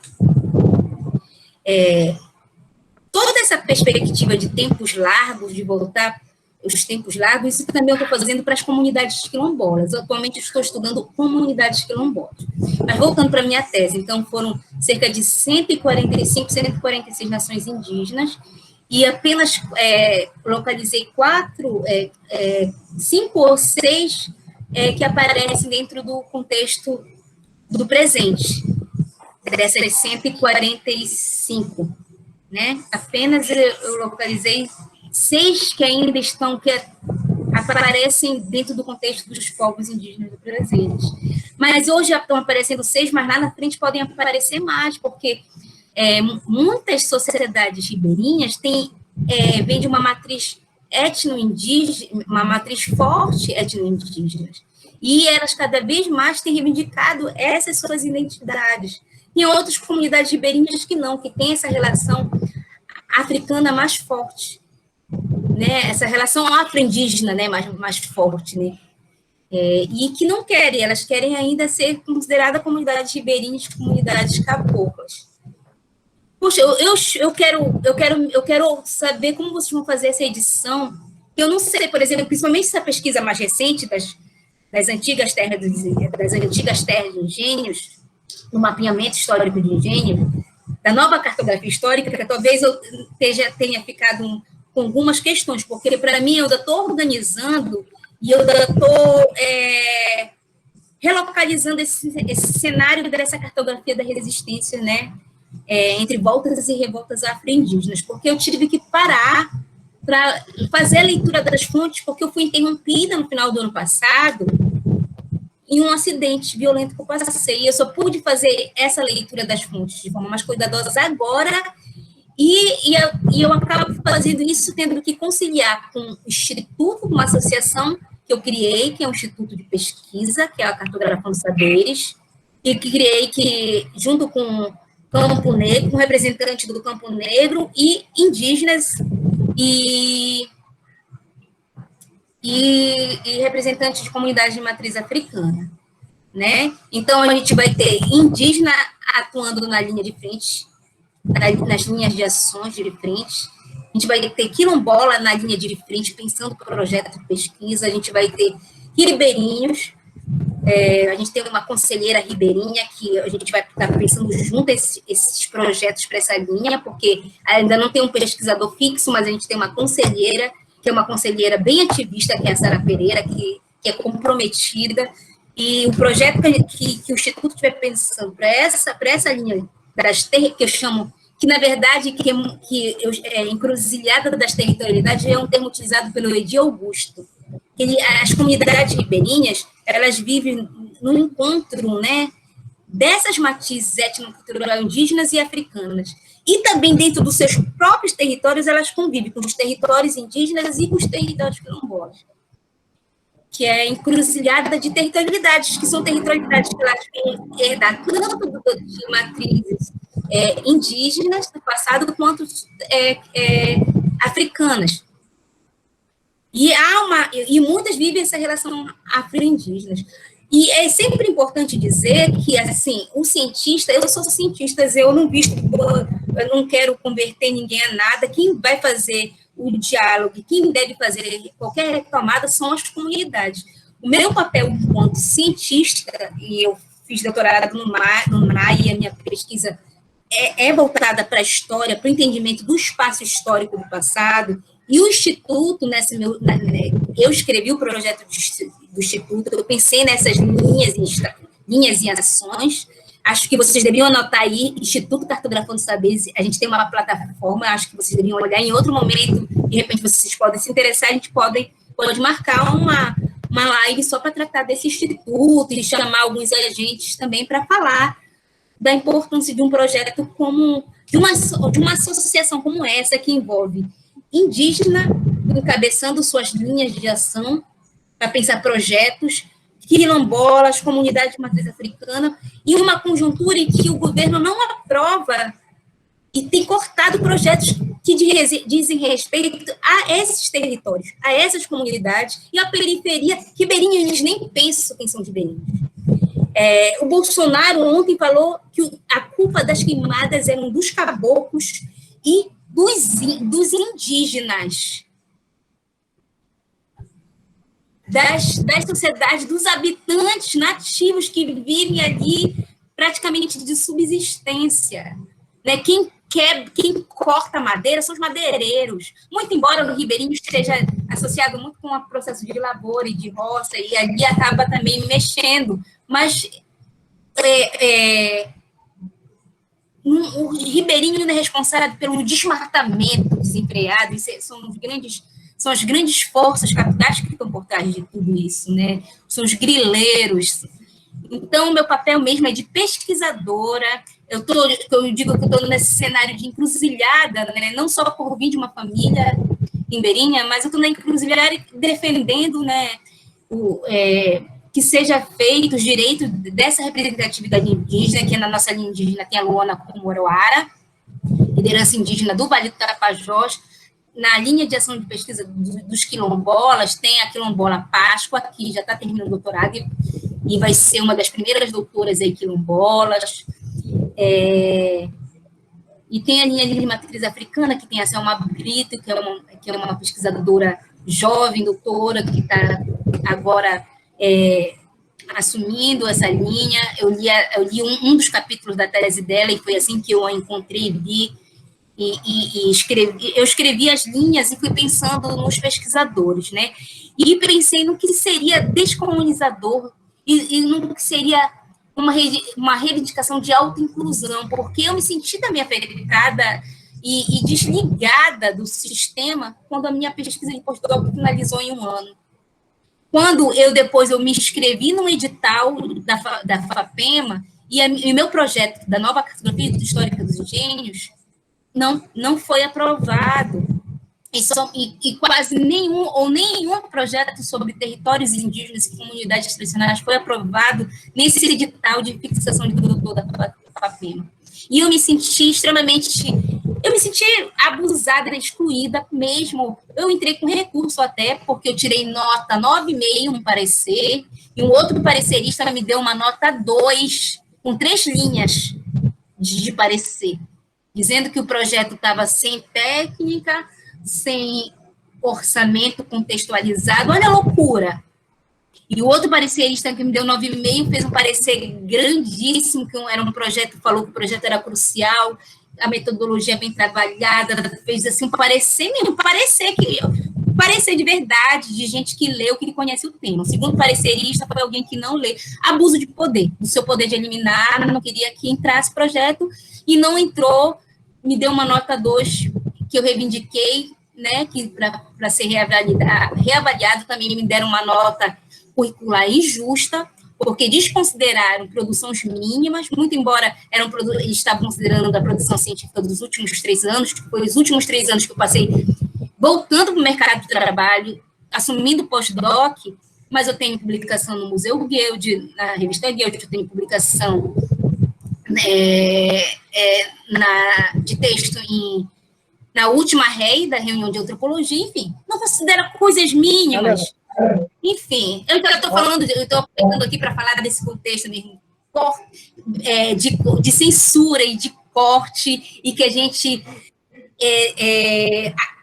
Toda essa perspectiva de tempos largos, de voltar os tempos largos, isso também eu estou fazendo para as comunidades quilombolas. Atualmente eu estou estudando comunidades quilombolas. Mas voltando para a minha tese, então foram cerca de 145, 146 nações indígenas, e apenas localizei 5 ou 6 que aparecem dentro do contexto do presente, dessas 145, né? Apenas eu localizei 6 que ainda aparecem dentro do contexto dos povos indígenas do presente. Mas hoje já estão aparecendo 6, mas lá na frente podem aparecer mais, porque muitas sociedades ribeirinhas vêm de uma matriz etno-indígena, uma matriz forte etno-indígena, e elas cada vez mais têm reivindicado essas suas identidades. Tem outras comunidades ribeirinhas que não, que têm essa relação africana mais forte, né? Essa relação afro-indígena, né? mais forte, né? E que não querem, elas querem ainda ser consideradas comunidades ribeirinhas, comunidades caboclas. Poxa, eu quero saber como vocês vão fazer essa edição. Eu não sei, por exemplo, principalmente essa pesquisa mais recente das antigas terras de engenhos, no mapeamento histórico de engenho, da nova cartografia histórica, que talvez eu tenha ficado com algumas questões, porque para mim eu ainda estou organizando e eu ainda estou relocalizando esse cenário dessa cartografia da resistência, né? Entre voltas e revoltas afro-indígenas, porque eu tive que parar para fazer a leitura das fontes, porque eu fui interrompida no final do ano passado em um acidente violento que eu passei. Eu só pude fazer essa leitura das fontes de forma mais cuidadosa agora, e eu acabo fazendo isso tendo que conciliar com o Instituto, uma associação que eu criei, que é um instituto de pesquisa, que é a Cartografando Saberes, e que criei junto com Campo Negro, com representante do Campo Negro e indígenas e representantes de comunidades de matriz africana, né? Então, a gente vai ter indígena atuando na linha de frente, nas linhas de ações de frente, a gente vai ter quilombola na linha de frente, pensando no projeto de pesquisa, a gente vai ter ribeirinhos, a gente tem uma conselheira ribeirinha que a gente vai estar pensando junto esses projetos para essa linha, porque ainda não tem um pesquisador fixo, mas a gente tem uma conselheira, que é uma conselheira bem ativista, que é a Sara Pereira, que é comprometida, e o projeto que o Instituto estiver pensando para essa linha das que eu chamo, que na verdade encruzilhada das territorialidades é um termo utilizado pelo Edi Augusto. As comunidades ribeirinhas, elas vivem no encontro, né, dessas matizes étnico-cultural indígenas e africanas. E também dentro dos seus próprios territórios, elas convivem com os territórios indígenas e com os territórios quilombolas, que é a encruzilhada de territorialidades, que são territorialidades que elas vêm herdar tanto de matrizes indígenas do passado, quanto africanas. E muitas vivem essa relação afro-indígenas. E é sempre importante dizer que, assim, o cientista, eu sou cientista, eu não quero converter ninguém a nada, quem vai fazer o diálogo, quem deve fazer qualquer retomada são as comunidades. O meu papel enquanto cientista, e eu fiz doutorado no MAI, e a minha pesquisa é voltada para a história, para o entendimento do espaço histórico do passado, e o Instituto, eu escrevi o projeto do Instituto, eu pensei nessas linhas e ações. Acho que vocês deveriam anotar aí, Instituto Cartografando Saberes, a gente tem uma plataforma, acho que vocês deveriam olhar em outro momento, de repente vocês podem se interessar, a gente pode marcar uma live só para tratar desse instituto e chamar alguns agentes também para falar da importância de um projeto como, de uma associação como essa, que envolve indígena, encabeçando suas linhas de ação para pensar projetos, quilombolas, comunidades de matriz africana, e uma conjuntura em que o governo não aprova e tem cortado projetos que dizem respeito a esses territórios, a essas comunidades, e a periferia, ribeirinhos, eles nem pensam quem são ribeirinhos. O Bolsonaro ontem falou que a culpa das queimadas eram dos caboclos e dos indígenas, das sociedades, dos habitantes nativos que vivem ali praticamente de subsistência. Né? Quem corta madeira são os madeireiros. Muito embora o ribeirinho esteja associado muito com o processo de lavoura e de roça, e ali acaba também mexendo, mas o ribeirinho é responsável pelo desmatamento desenfreado, são as grandes forças capitais que ficam por trás de tudo isso, né? São os grileiros. Então, meu papel mesmo é de pesquisadora. Eu digo que eu estou nesse cenário de encruzilhada, né? Não só por vir de uma família ribeirinha, mas eu estou na encruzilhada defendendo, né, que seja feito os direitos dessa representatividade indígena, que na nossa linha indígena tem a Luana Kumoroara, liderança indígena do Vale do Tapajós. Na linha de ação de pesquisa dos quilombolas, tem a quilombola Páscoa, que já está terminando o doutorado e vai ser uma das primeiras doutoras aí quilombolas. E tem a linha de matriz africana, que tem a Selma Brito, que é uma pesquisadora jovem, doutora, que está agora assumindo essa linha. Eu li um dos capítulos da tese dela, e foi assim que eu a encontrei, li, e escrevi as linhas e fui pensando nos pesquisadores, né? E pensei no que seria descolonizador e no que seria uma reivindicação de autoinclusão, porque eu me senti também afetada e desligada do sistema quando a minha pesquisa de pós-doutorado finalizou em 1 ano. Quando eu me inscrevi no edital da FAPEMA, e meu projeto da nova cartografia histórica dos engenhos não foi aprovado. E quase nenhum projeto sobre territórios indígenas e comunidades tradicionais foi aprovado nesse edital de fixação de doutor da FAPEMA. E eu me senti abusada, excluída mesmo. Eu entrei com recurso até, porque eu tirei nota 9,5 no parecer, e um outro parecerista me deu uma nota 2, com 3 linhas de parecer, dizendo que o projeto estava sem técnica, sem orçamento contextualizado. Olha a loucura. E o outro parecerista que me deu 9,5 fez um parecer grandíssimo, que era um projeto, falou que o projeto era crucial, a metodologia bem trabalhada, fez assim um parecer de verdade, de gente que leu, que conhece o tema. O segundo parecerista foi alguém que não lê. Abuso de poder, do seu poder de eliminar, não queria que entrasse projeto, e não entrou, me deu uma nota 2, que eu reivindiquei, né, que para ser reavaliado, também me deram uma nota curricular injusta, porque desconsideraram produções mínimas, muito embora eles estavam considerando a produção científica dos últimos 3 anos, que foi os últimos 3 anos que eu passei voltando para o mercado de trabalho, assumindo pós-doc, mas eu tenho publicação no Museu Guild, na revista Guild, eu tenho publicação de texto na última REI, da reunião de antropologia, enfim, não considera coisas mínimas. Enfim, eu estou aplicando aqui para falar desse contexto mesmo, de censura e de corte, e que a gente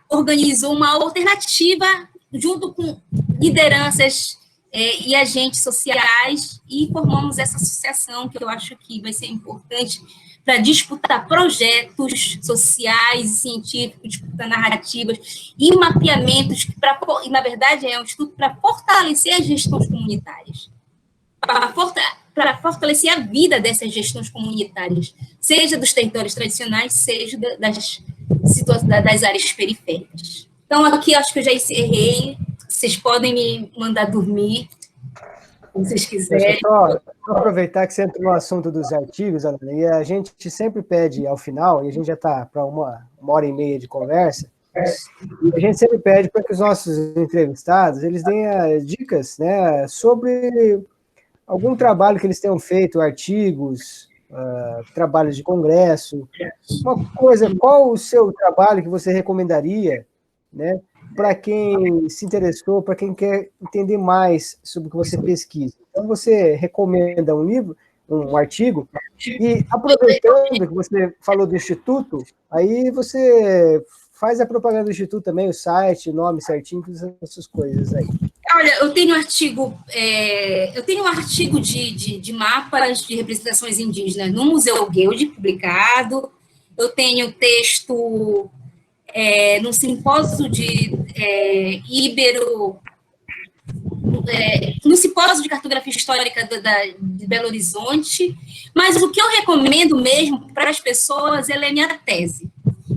organizou uma alternativa junto com lideranças e agentes sociais, e formamos essa associação, que eu acho que vai ser importante para disputar projetos sociais e científicos, disputar narrativas e mapeamentos, e, na verdade, é um estudo para fortalecer as gestões comunitárias, para fortalecer a vida dessas gestões comunitárias, seja dos territórios tradicionais, seja das áreas periféricas. Então, aqui acho que eu já encerrei, vocês podem me mandar dormir, se vocês quiserem. Vou aproveitar que você entrou no assunto dos artigos, Ana, e a gente sempre pede ao final, e a gente já está para 1h30 de conversa, e a gente sempre pede para que os nossos entrevistados eles deem dicas, né, sobre algum trabalho que eles tenham feito, artigos, trabalhos de congresso. Uma coisa, qual o seu trabalho que você recomendaria, né, para quem se interessou, para quem quer entender mais sobre o que você pesquisa? Então, você recomenda um livro, um artigo, e aproveitando que você falou do Instituto, aí você faz a propaganda do Instituto também, o site, o nome certinho, essas coisas aí. Olha, eu tenho um artigo de mapas de representações indígenas no Museu Guild, publicado. Eu tenho texto no simpósio no simpósio de cartografia histórica de Belo Horizonte, mas o que eu recomendo mesmo para as pessoas é ler minha tese.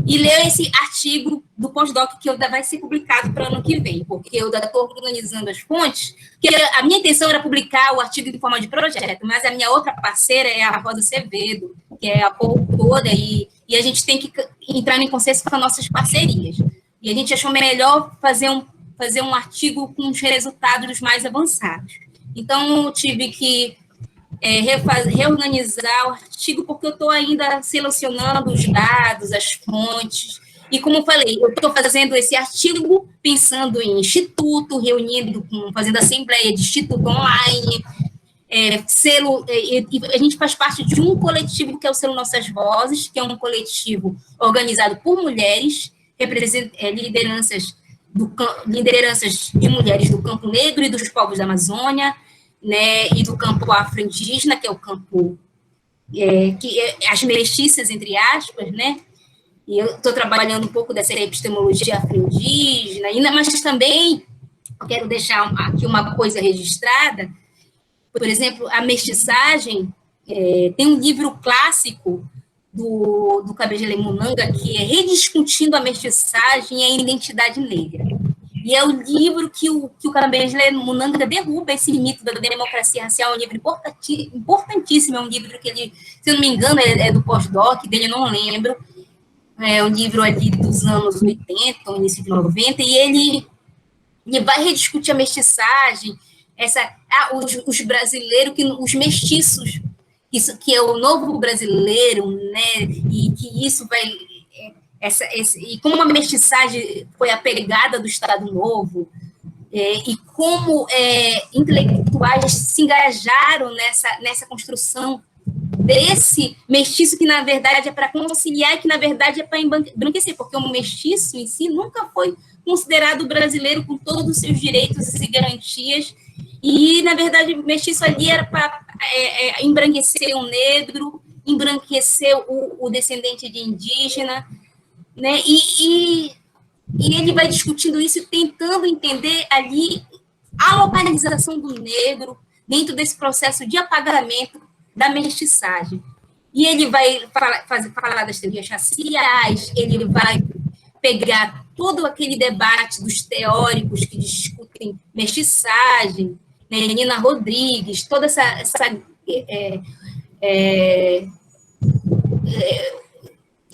E ler esse artigo do pós-doc que vai ser publicado para o ano que vem, porque eu estou organizando as fontes, porque a minha intenção era publicar o artigo em forma de projeto, mas a minha outra parceira é a Rosa Acevedo, que é a coautora, e a gente tem que entrar em consenso com as nossas parcerias. E a gente achou melhor fazer um artigo com os resultados mais avançados. Então, eu tive que reorganizar o artigo, porque eu estou ainda selecionando os dados, as fontes, e como eu falei, eu estou fazendo esse artigo pensando em instituto, fazendo assembleia de instituto online, a gente faz parte de um coletivo que é o Selo Nossas Vozes, que é um coletivo organizado por mulheres, lideranças de mulheres do Campo Negro e dos povos da Amazônia, né, e do campo afro-indígena, que é o campo as mestiças, entre aspas, né, e eu estou trabalhando um pouco dessa epistemologia afro-indígena, mas também quero deixar aqui uma coisa registrada. Por exemplo, a mestiçagem, tem um livro clássico do Kabengele Munanga, que é Rediscutindo a Mestiçagem e a Identidade Negra. E é o livro que o Kabengele Munanga derruba esse mito da democracia racial, é um livro importantíssimo, é um livro que ele, se eu não me engano, é do pós-doc, dele eu não lembro, é um livro ali dos anos 80, início de 90, e ele vai rediscutir a mestiçagem, os brasileiros, os mestiços, isso que é o novo brasileiro, né, e que isso vai... e como a mestiçagem foi a pegada do Estado Novo, e como intelectuais se engajaram nessa construção desse mestiço que, na verdade, é para conciliar e que, na verdade, é para embranquecer, porque o mestiço em si nunca foi considerado brasileiro com todos os seus direitos e garantias, e, na verdade, o mestiço ali era para embranquecer o negro, embranquecer o descendente de indígena, né? E ele vai discutindo isso, tentando entender ali a localização do negro dentro desse processo de apagamento da mestiçagem. E ele vai falar das teorias raciais, ele vai pegar todo aquele debate dos teóricos que discutem mestiçagem, né? Nina Rodrigues, toda essa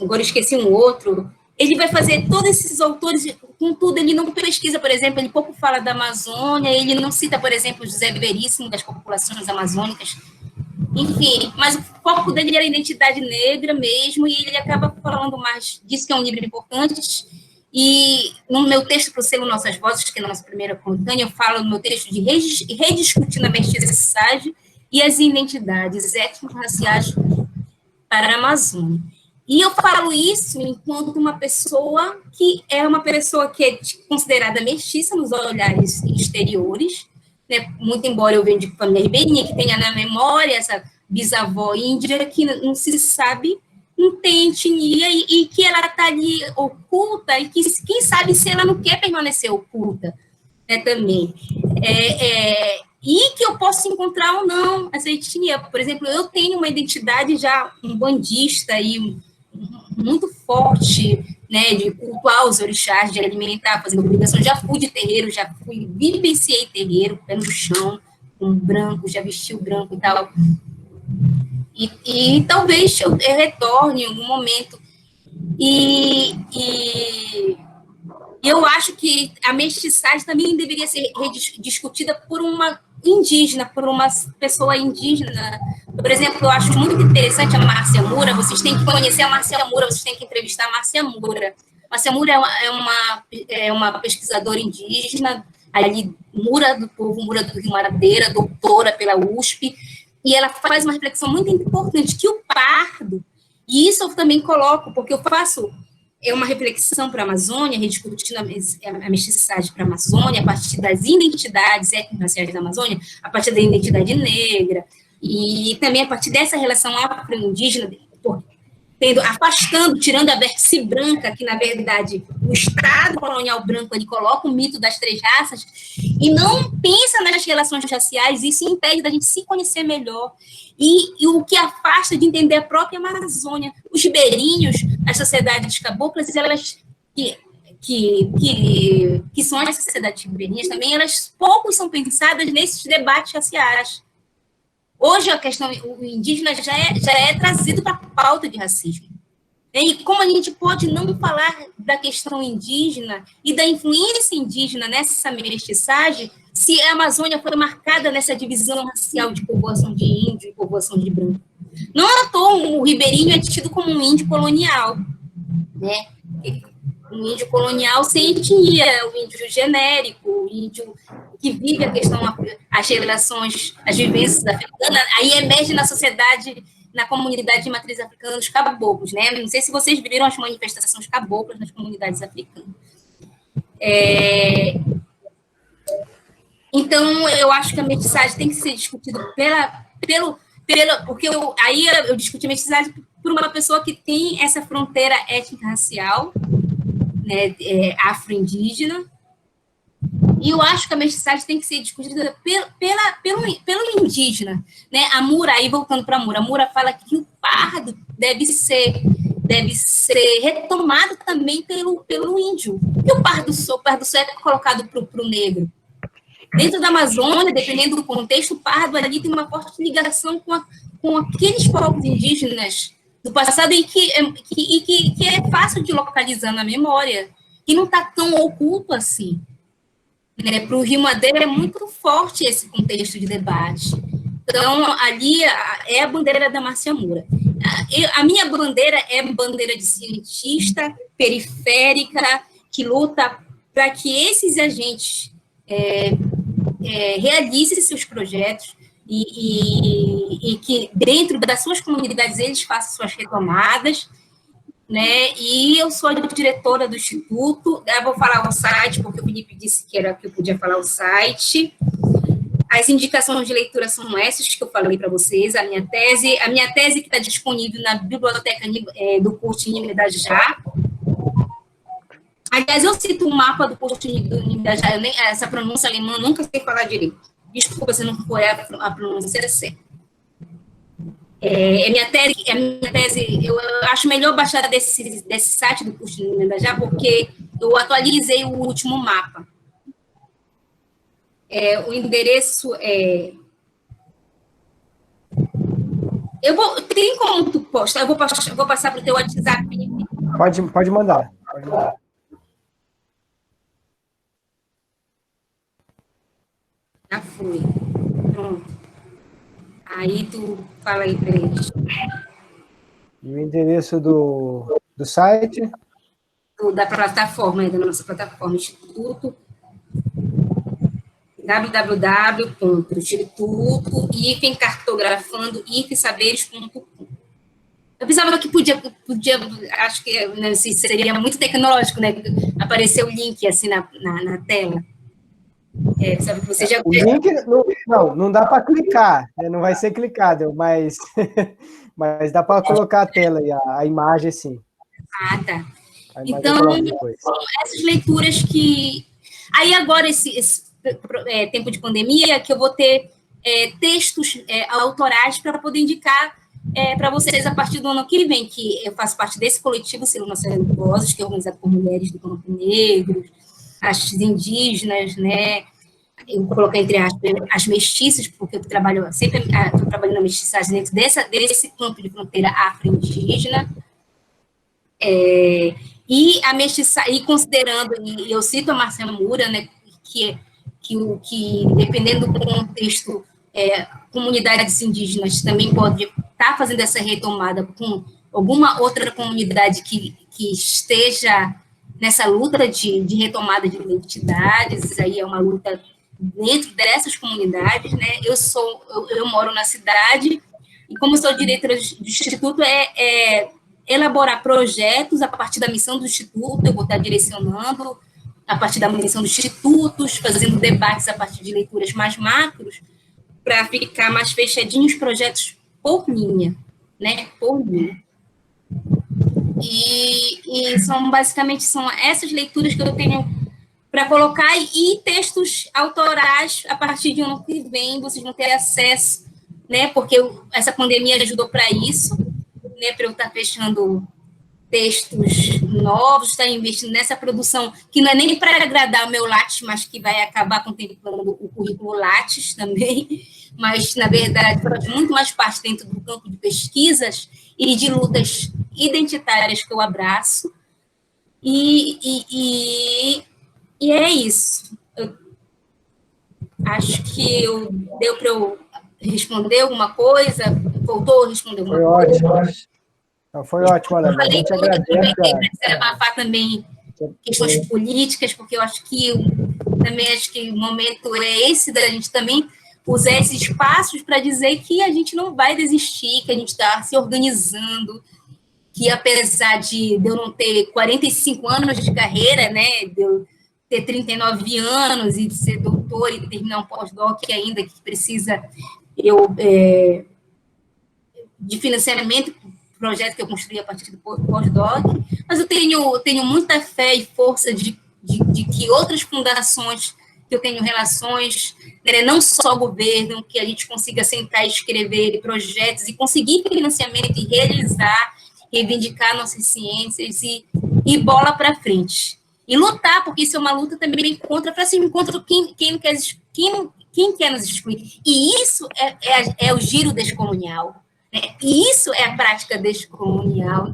agora esqueci um outro. Ele vai fazer todos esses autores, contudo, ele não pesquisa, por exemplo, ele pouco fala da Amazônia, ele não cita, por exemplo, José Veríssimo, das populações amazônicas, enfim, mas o foco dele era a identidade negra mesmo, e ele acaba falando mais disso, que é um livro importante. E no meu texto para o Selo Nossas Vozes, que é a nossa primeira coletânea, eu falo no meu texto de rediscutindo a mestiçagem e as identidades étnico-raciais para a Amazônia. E eu falo isso enquanto uma pessoa que é considerada mestiça nos olhares exteriores, né? Muito embora eu venha de família ribeirinha, que tenha na memória essa bisavó índia, que não se sabe, não tem etnia, e que ela está ali oculta, e que, quem sabe, se ela não quer permanecer oculta, né, também. E que eu posso encontrar ou não essa etnia. Por exemplo, eu tenho uma identidade já umbandista aí muito forte, né, de cultuar os orixás, de alimentar, fazendo obrigação. Já fui de terreiro, vivenciei terreiro, pé no chão, com branco, já vesti o branco e tal. E talvez eu retorne em algum momento. E eu acho que a mestiçagem também deveria ser discutida por uma indígena, por uma pessoa indígena. Por exemplo, eu acho muito interessante a Márcia Moura, vocês têm que conhecer a Márcia Moura, vocês têm que entrevistar a Márcia Moura. Márcia Moura é uma pesquisadora indígena, ali, do povo Moura do Rio Maradeira, doutora pela USP, e ela faz uma reflexão muito importante, que o pardo, e isso eu também coloco, porque eu faço uma reflexão para a Amazônia, rediscutindo a mestiçagem para a Amazônia, a partir das identidades étnico-raciais da Amazônia, a partir da identidade negra, e também a partir dessa relação afro-indígena, tirando a vértice branca, que, na verdade, o Estado colonial branco, ele coloca o mito das 3 raças, e não pensa nas relações raciais, isso impede da gente se conhecer melhor, e o que afasta de entender a própria Amazônia. Os ribeirinhos, as sociedades caboclas, elas, que são as sociedades ribeirinhas também, elas pouco são pensadas nesses debates raciais. Hoje, a questão o indígena já é trazido para a pauta de racismo. E como a gente pode não falar da questão indígena e da influência indígena nessa mestiçagem, se a Amazônia foi marcada nessa divisão racial de povoação de índio e povoação de branco? Não à toa, o ribeirinho é tido como um índio colonial, né? Um índio colonial sem etnia, o índio genérico, o índio que vive a questão, as relações, as vivências africanas, aí emerge na sociedade, na comunidade de matriz africana, dos caboclos, né? Não sei se vocês viram as manifestações caboclas nas comunidades africanas. Então, eu acho que a mestiçagem tem que ser discutida porque aí eu discuti a mestiçagem por uma pessoa que tem essa fronteira étnico-racial, né, afro-indígena, e eu acho que a mestiçagem tem que ser discutida pelo indígena, né? A Moura, aí voltando para a Moura fala que o pardo deve ser retomado também pelo índio, porque o pardo sul é colocado para o negro. Dentro da Amazônia, dependendo do contexto, o pardo ali tem uma forte ligação com aqueles povos indígenas do passado e que é fácil de localizar na memória, e não está tão oculto assim. Né? Para o Rio Madeira é muito forte esse contexto de debate. Então, ali é a bandeira da Márcia Moura. A minha bandeira é bandeira de cientista, periférica, que luta para que esses agentes realizem seus projetos e que dentro das suas comunidades eles façam suas retomadas, né? E eu sou a diretora do Instituto. Eu vou falar o site, porque o Felipe disse que eu podia falar o site. As indicações de leitura são essas que eu falei para vocês. A minha tese que está disponível na biblioteca do curso em da Já. Aliás, eu cito o mapa do curso do da Já. Essa pronúncia alemã eu nunca sei falar direito. Desculpa se não foi a pronúncia certa. A minha tese, eu acho melhor baixar desse site do curso de Emenda Já, porque eu atualizei o último mapa. O endereço é... Tem como tu postar? Eu vou passar para o teu WhatsApp. Pode mandar. Já foi. Pronto. Aí tu fala aí para eles. E o endereço do site? Da plataforma, da nossa plataforma, Instituto, www.instituto-cartografando-saberes.com. Eu pensava que podia, acho que né, seria muito tecnológico, né? Aparecer o link assim na tela. Sabe que você já... O link não dá para clicar, né? Não vai ser clicado, mas dá para colocar a tela e a imagem, sim. Ah, tá. Então, são essas leituras que... Aí agora, esse tempo de pandemia, que eu vou ter textos autorais para poder indicar para vocês a partir do ano que vem, que eu faço parte desse coletivo Celula Sereno Vozes, que é organizado por mulheres do campo negro, as indígenas, né? Eu vou colocar entre as mestiças, porque eu trabalho na mestiçagem dentro desse campo de fronteira afro-indígena. E a mestiçagem, e considerando, e eu cito a Márcia Moura, né, que que dependendo do contexto, comunidades indígenas também pode estar fazendo essa retomada com alguma outra comunidade que esteja nessa luta de retomada de identidades. Aí é uma luta dentro dessas comunidades, né? Eu moro na cidade, e como sou diretora do Instituto, elaborar projetos a partir da missão do Instituto. Eu vou estar direcionando a partir da missão dos institutos, fazendo debates a partir de leituras mais macros, para ficar mais fechadinhos projetos por linha, né? Por linha. E basicamente são essas leituras que eu tenho para colocar, e textos autorais a partir de ano que vem vocês vão ter acesso, né? Porque essa pandemia ajudou para isso, né? Para eu estar fechando textos novos, estar investindo nessa produção que não é nem para agradar o meu Lattes, mas que vai acabar contemplando o currículo Lattes também, mas na verdade faz muito mais parte dentro do campo de pesquisas e de lutas identitárias que eu abraço. E é isso. Eu acho que deu para eu responder alguma coisa. Voltou a responder alguma coisa? Foi ótimo. Não, foi ótimo, Alana. A gente agradece. Abafar também questões políticas, porque eu acho que o momento é esse da gente também usar esses espaços para dizer que a gente não vai desistir, que a gente está se organizando, que apesar de eu não ter 45 anos de carreira, né, de eu ter 39 anos e de ser doutor e terminar um pós-doc ainda, que precisa de financiamento, projeto que eu construí a partir do pós-doc, mas eu tenho muita fé e força de que outras fundações que eu tenho relações, né, não só o governo, que a gente consiga sentar e escrever projetos e conseguir financiamento e realizar, reivindicar nossas ciências e bola para frente. E lutar, porque isso é uma luta também contra quem quer nos excluir. E isso é o giro descolonial. E isso é a prática descolonial.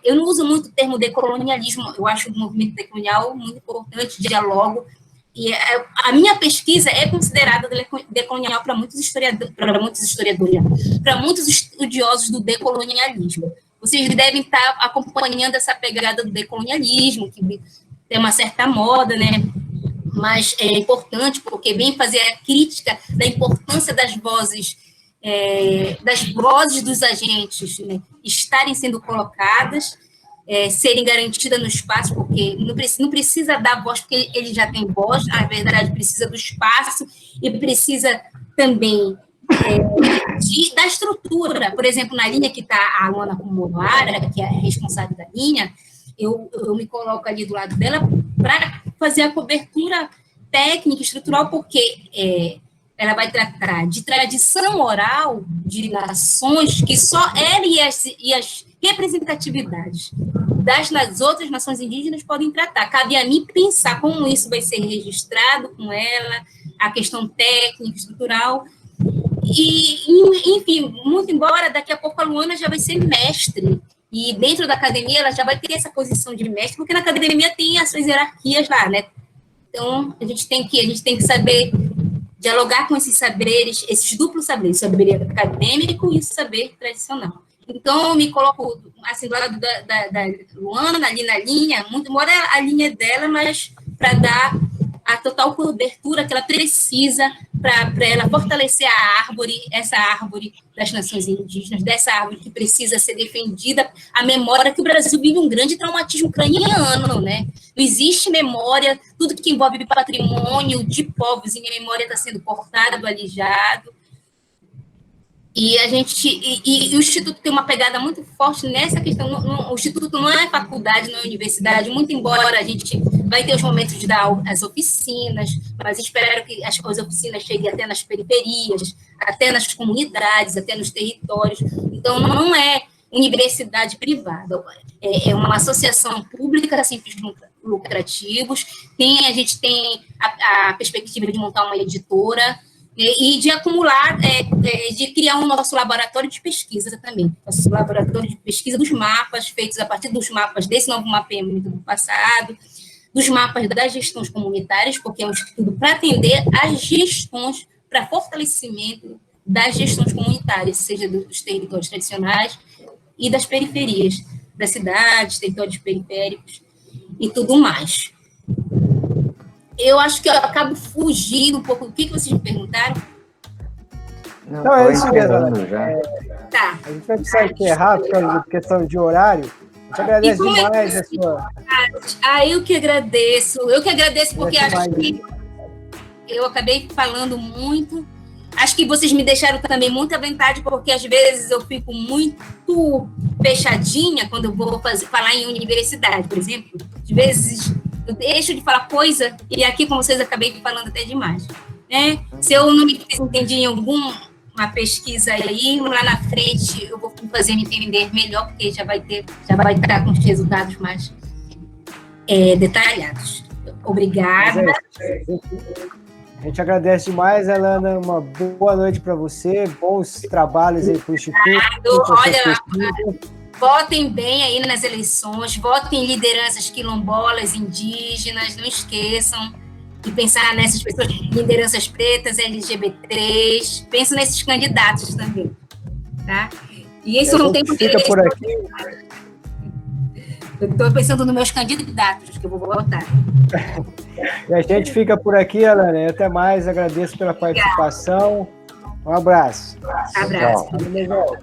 Eu não uso muito o termo decolonialismo, eu acho o movimento decolonial muito importante, diálogo, e a minha pesquisa é considerada decolonial para muitos historiadores, para muitos estudiosos do decolonialismo. Vocês devem estar acompanhando essa pegada do decolonialismo, que tem uma certa moda, né? Mas é importante porque vem fazer a crítica da importância das vozes dos agentes, né, estarem sendo colocadas, serem garantidas no espaço, porque não precisa dar voz, porque ele já tem voz, na verdade precisa do espaço e precisa também da estrutura. Por exemplo, na linha que está a Luana Kumowara, que é a responsável da linha, eu me coloco ali do lado dela para fazer a cobertura técnica, estrutural, porque ela vai tratar de tradição oral, de nações, que só ela e as representatividades das outras nações indígenas podem tratar. Cabe a mim pensar como isso vai ser registrado com ela, a questão técnica, estrutural. E, enfim, muito embora daqui a pouco a Luana já vai ser mestre, e dentro da academia ela já vai ter essa posição de mestre, porque na academia tem as suas hierarquias lá, né? Então, a gente tem que saber dialogar com esses saberes, esses duplos saberes, o saber acadêmico e o saber tradicional. Então, eu me coloco assim, do lado da Luana, ali na linha, muito embora a linha dela, mas para dar a total cobertura que ela precisa para ela fortalecer essa árvore das nações indígenas, dessa árvore que precisa ser defendida, a memória que o Brasil vive um grande traumatismo ucraniano, né? Não existe memória, tudo que envolve patrimônio de povos em memória está sendo cortado, alijado. E o Instituto tem uma pegada muito forte nessa questão. O Instituto não é faculdade, não é universidade, muito embora a gente vai ter os momentos de dar as oficinas, mas espero que as oficinas cheguem até nas periferias, até nas comunidades, até nos territórios. Então, não é universidade privada, é uma associação pública sem fins lucrativos. A gente tem a perspectiva de montar uma editora, e de acumular, de criar um nosso laboratório de pesquisa também. Nosso laboratório de pesquisa dos mapas, feitos a partir dos mapas desse novo mapeamento do passado, dos mapas das gestões comunitárias, porque é um estudo para atender às gestões, para fortalecimento das gestões comunitárias, seja dos territórios tradicionais e das periferias, das cidades, territórios periféricos e tudo mais. Eu acho que eu acabo fugindo um pouco do que vocês me perguntaram. Não, é isso mesmo. Tá. A gente vai precisar encerrar por causa da questão de horário. A gente agradece demais a sua... Eu que agradeço porque acho que eu acabei falando muito. Acho que vocês me deixaram também muito à vontade, porque às vezes eu fico muito fechadinha quando eu vou falar em universidade, por exemplo. Às vezes eu deixo de falar coisa e aqui com vocês acabei falando até demais. Né? Se eu não me entendi em alguma pesquisa aí, lá na frente eu vou fazer me entender melhor, porque já vai estar com os resultados mais detalhados. Obrigada. A gente agradece demais, Alana. Uma boa noite para você. Bons trabalhos aí para o Instituto. Olha, votem bem aí nas eleições, votem em lideranças quilombolas, indígenas, não esqueçam de pensar nessas pessoas, lideranças pretas, LGBT3, pensa nesses candidatos também, tá? E isso não tem por que... Fica por aqui. Eu estou pensando nos meus candidatos que eu vou votar. E a gente fica por aqui, Alana. Até mais, agradeço pela participação. Um abraço. Abraço. Tchau.